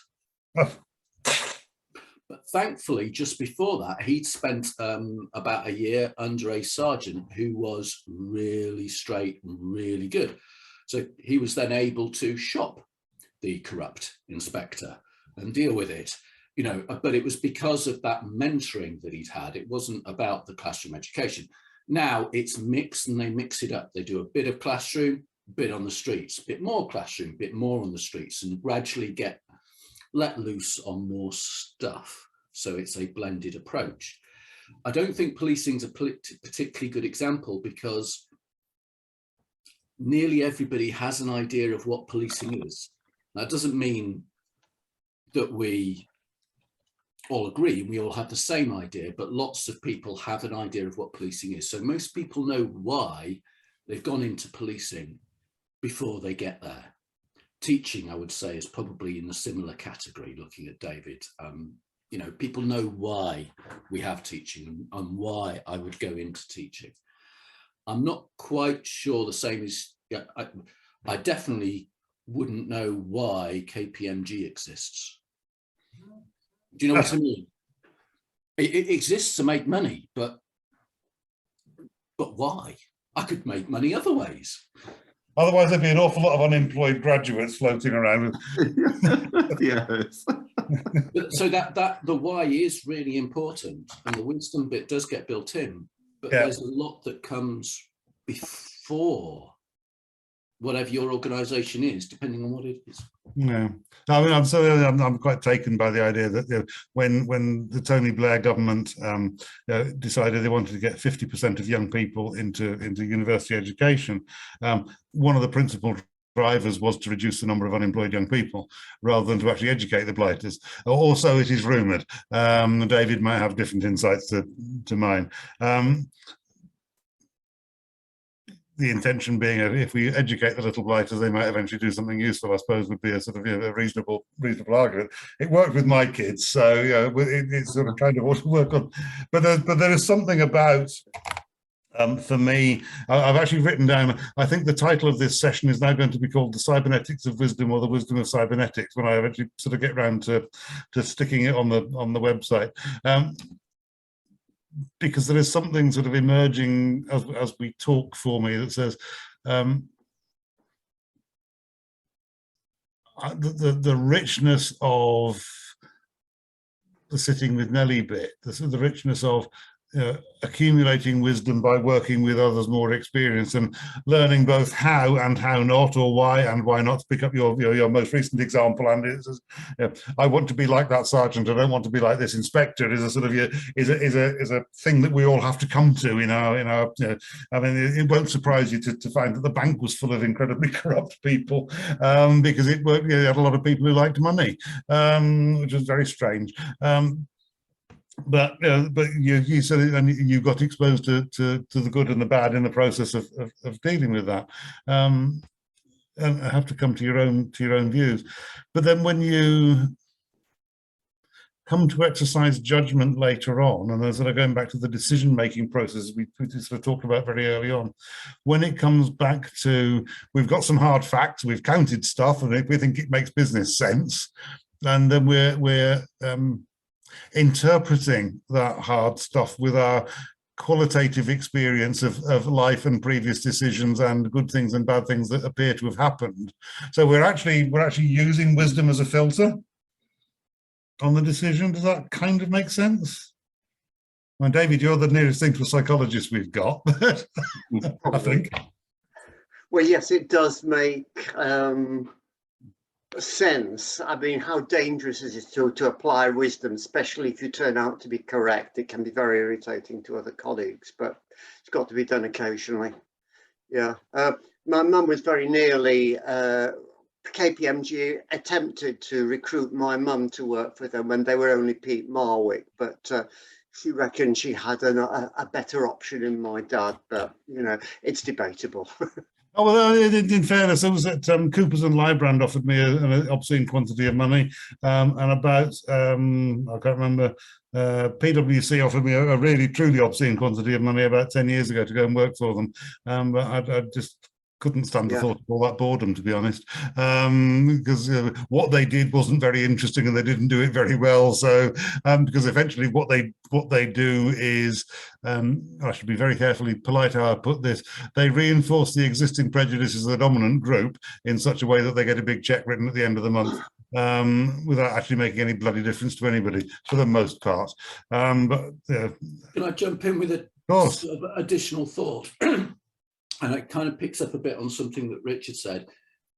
But thankfully, just before that, he'd spent about a year under a sergeant who was really straight and really good. So he was then able to shop the corrupt inspector and deal with it. But it was because of that mentoring that he'd had. It wasn't about the classroom education. Now it's mixed, and they mix it up. They do a bit of classroom, bit on the streets, bit more classroom, bit more on the streets, and gradually get let loose on more stuff. So it's a blended approach. I don't think policing's a particularly good example, because nearly everybody has an idea of what policing is. That doesn't mean that we all agree, and we all have the same idea, but lots of people have an idea of what policing is. So most people know why they've gone into policing before they get there. Teaching, I would say, is probably in a similar category, looking at David. You know, people know why we have teaching and why I would go into teaching. I'm not quite sure the same as, yeah, I definitely wouldn't know why KPMG exists. Do you know what I mean? It exists to make money, but why? I could make money other ways. Otherwise, there'd be an awful lot of unemployed graduates floating around. Yes. So that the why is really important, and the wisdom bit does get built in, but Yeah. there's a lot that comes before whatever your organisation is, depending on what it is. Yeah, I mean, I'm quite taken by the idea that, you know, when the Tony Blair government decided they wanted to get 50% of young people into university education, one of the principal drivers was to reduce the number of unemployed young people rather than to actually educate the blighters. Also, it is rumoured. David might have different insights to mine. The intention being, if we educate the little blighters, they might eventually do something useful, I suppose, would be a sort of, you know, a reasonable argument. It worked with my kids, so, you know, it's sort of kind of what to work on. But there is something about, for me, I've actually written down, I think the title of this session is now going to be called The Cybernetics of Wisdom, or The Wisdom of Cybernetics, when I eventually sort of get round to sticking it on the website. Because there is something sort of emerging as we talk for me that says the richness of the sitting with Nelly bit, the richness of accumulating wisdom by working with others more experienced and learning both how and how not, or why and why not, to pick up your most recent example. And it's, you know, I want to be like that sergeant, I don't want to be like this inspector, is a sort of is a thing that we all have to come to in our you know, I mean, it won't surprise you to find that the bank was full of incredibly corrupt people, because it worked, you know, had a lot of people who liked money, which was very strange. But you said it, and you got exposed to the good and the bad in the process of dealing with that, and have to come to your own views. But then when you come to exercise judgment later on, and there's sort of going back to the decision-making process we sort of talked about very early on, when it comes back to, we've got some hard facts, we've counted stuff, and we think it makes business sense, and then we're interpreting that hard stuff with our qualitative experience of life and previous decisions and good things and bad things that appear to have happened. So we're actually using wisdom as a filter on the decision. Does that kind of make sense? Well, David, you're the nearest thing to a psychologist we've got, I think. Well, yes, it does make sense. I mean, how dangerous is it to apply wisdom, especially if you turn out to be correct? It can be very irritating to other colleagues, but it's got to be done occasionally. Yeah, my mum was very nearly, KPMG attempted to recruit my mum to work for them when they were only Pete Marwick, but she reckoned she had a better option in my dad, but, you know, it's debatable. Oh, well, in fairness, it was that Coopers and Lybrand offered me an obscene quantity of money, and about, I can't remember, PwC offered me a really, truly obscene quantity of money about 10 years ago to go and work for them. But I just couldn't stand the thought of all that boredom, to be honest, because what they did wasn't very interesting and they didn't do it very well. So because eventually what they do is, I should be very carefully polite how I put this, they reinforce the existing prejudices of the dominant group in such a way that they get a big check written at the end of the month, without actually making any bloody difference to anybody, for the most part. But can I jump in with a sort of additional thought? And it kind of picks up a bit on something that Richard said.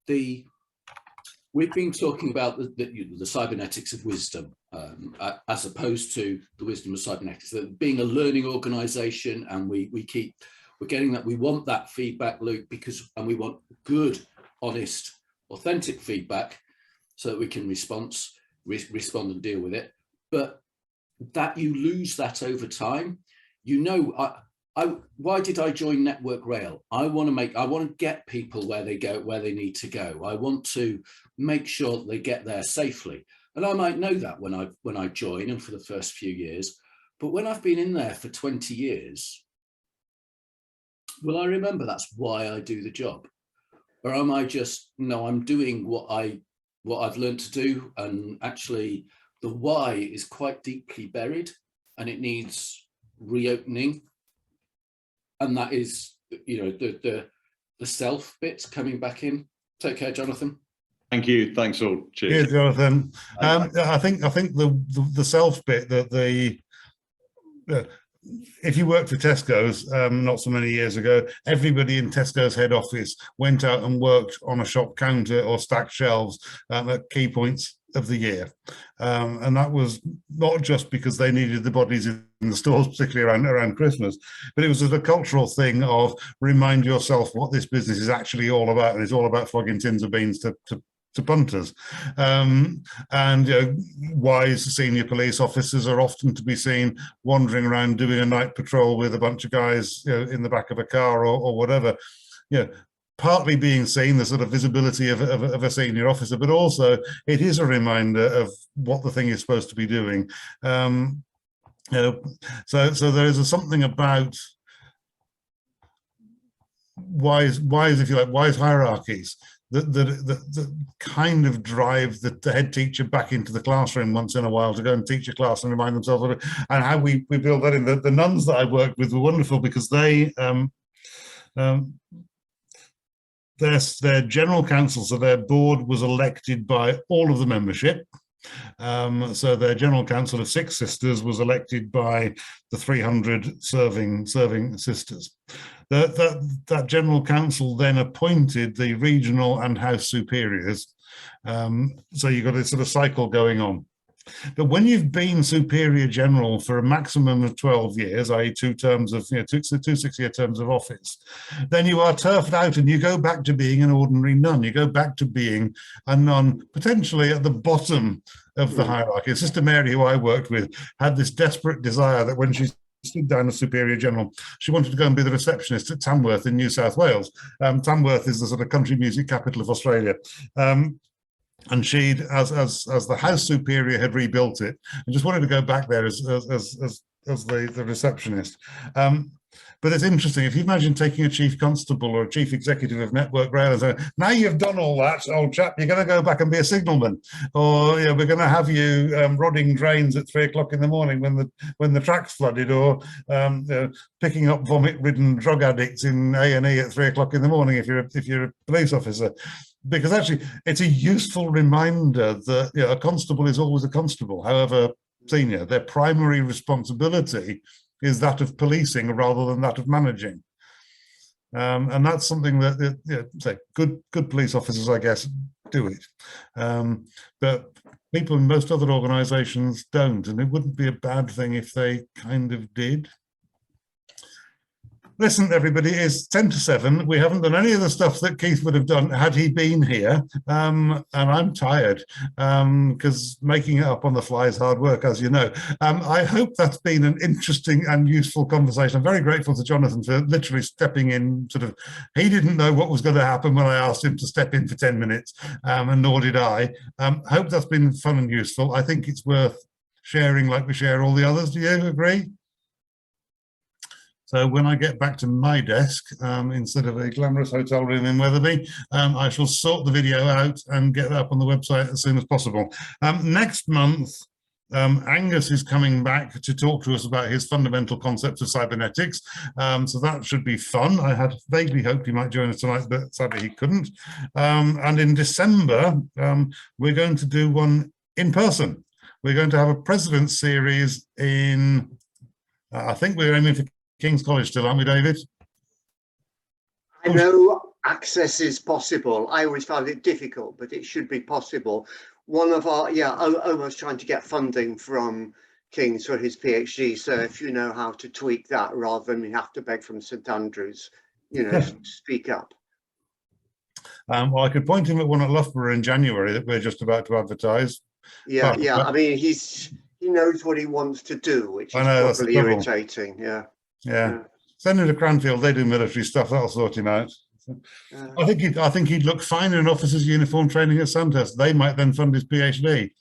We've been talking about the cybernetics of wisdom, as opposed to the wisdom of cybernetics, that being a learning organisation, and we're getting that, we want that feedback loop and we want good, honest, authentic feedback so that we can respond and deal with it. But that you lose that over time. You know, why did I join Network Rail? I want to get people where they go, where they need to go. I want to make sure that they get there safely. And I might know that when I join and for the first few years, but when I've been in there for 20 years, will I remember that's why I do the job? Or am I just, no, I'm doing what I've learned to do, and actually the why is quite deeply buried and it needs reopening. And that is, you know, the self bits coming back in. Take care, Jonathan. Thank you. Thanks all. Cheers. Cheers, Jonathan. I think the self bit, that if you worked for Tesco's not so many years ago, everybody in Tesco's head office went out and worked on a shop counter or stacked shelves at key points of the year. And that was not just because they needed the bodies in the stores, particularly around Christmas, but it was a cultural thing of remind yourself what this business is actually all about. And it's all about flogging tins of beans to punters. And you know, wise senior police officers are often to be seen wandering around doing a night patrol with a bunch of guys, you know, in the back of a car or whatever. You know, partly being seen, the sort of visibility of a senior officer, but also it is a reminder of what the thing is supposed to be doing. You know, so there is something about wise, if you like, wise hierarchies that kind of drive the head teacher back into the classroom once in a while to go and teach a class and remind themselves of it. And how we build that in. The nuns that I worked with were wonderful because they their general council, so their board was elected by all of the membership. So their general council of 6 sisters was elected by the 300 serving sisters. That general council then appointed the regional and house superiors. So you've got a sort of cycle going on. But when you've been superior general for a maximum of 12 years, i.e. 2 terms of, you know, two 6-year terms of office, then you are turfed out and you go back to being an ordinary nun. You go back to being a nun, potentially at the bottom of the hierarchy. Sister Mary, who I worked with, had this desperate desire that when she stood down as superior general, she wanted to go and be the receptionist at Tamworth in New South Wales. Tamworth is the sort of country music capital of Australia. And she'd, as the house superior, had rebuilt it and just wanted to go back there as the receptionist. But it's interesting, if you imagine taking a chief constable or a chief executive of Network Rail and say, now you've done all that, old chap, you're going to go back and be a signalman, or you know, we're going to have you rodding drains at 3 o'clock in the morning when the track's flooded, or you know, picking up vomit-ridden drug addicts in A&E at 3 o'clock in the morning if you're a police officer. Because actually, it's a useful reminder that, you know, a constable is always a constable, however senior. Their primary responsibility is that of policing rather than that of managing. And that's something that, you know, say, good police officers, I guess, do it. But people in most other organisations don't, and it wouldn't be a bad thing if they kind of did. Listen, everybody, it's 10 to 7. We haven't done any of the stuff that Keith would have done had he been here. And I'm tired because making it up on the fly is hard work, as you know. I hope that's been an interesting and useful conversation. I'm very grateful to Jonathan for literally stepping in. He didn't know what was going to happen when I asked him to step in for 10 minutes, and nor did I. Hope that's been fun and useful. I think it's worth sharing like we share all the others. Do you agree? So when I get back to my desk, instead of a glamorous hotel room in Wetherby, I shall sort the video out and get that up on the website as soon as possible. Next month, Angus is coming back to talk to us about his fundamental concepts of cybernetics. So that should be fun. I had vaguely hoped he might join us tonight, but sadly he couldn't. And in December, we're going to do one in person. We're going to have a President's Series in, I think we're aiming for King's College still, aren't we, David? I know access is possible. I always found it difficult, but it should be possible. One of our, almost trying to get funding from King's for his PhD. So if you know how to tweak that rather than you have to beg from St Andrews, you know, speak up. Well, I could point him at one at Loughborough in January that we're just about to advertise. Yeah. I mean, he's he knows what he wants to do, which I is know, that's the probably trouble. irritating. Yeah. Yeah. Send him to Cranfield. They do military stuff. That'll sort him out. Yeah. I think he'd look fine in an officer's uniform training at Sandhurst. They might then fund his PhD.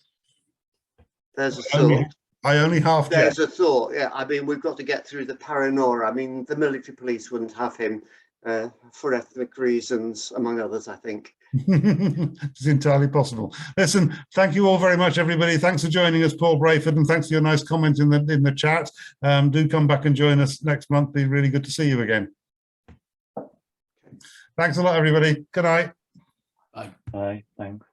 There's a thought. I only half There's guess. a thought. Yeah. I mean, we've got to get through the paranoia. I mean, the military police wouldn't have him for ethnic reasons, among others, I think. It's entirely possible. Listen, thank you all very much, everybody. Thanks for joining us, Paul Brayford, and thanks for your nice comments in the chat. Do come back and join us next month. It'd be really good to see you again. Thanks a lot, everybody. Good night. Bye. Thanks.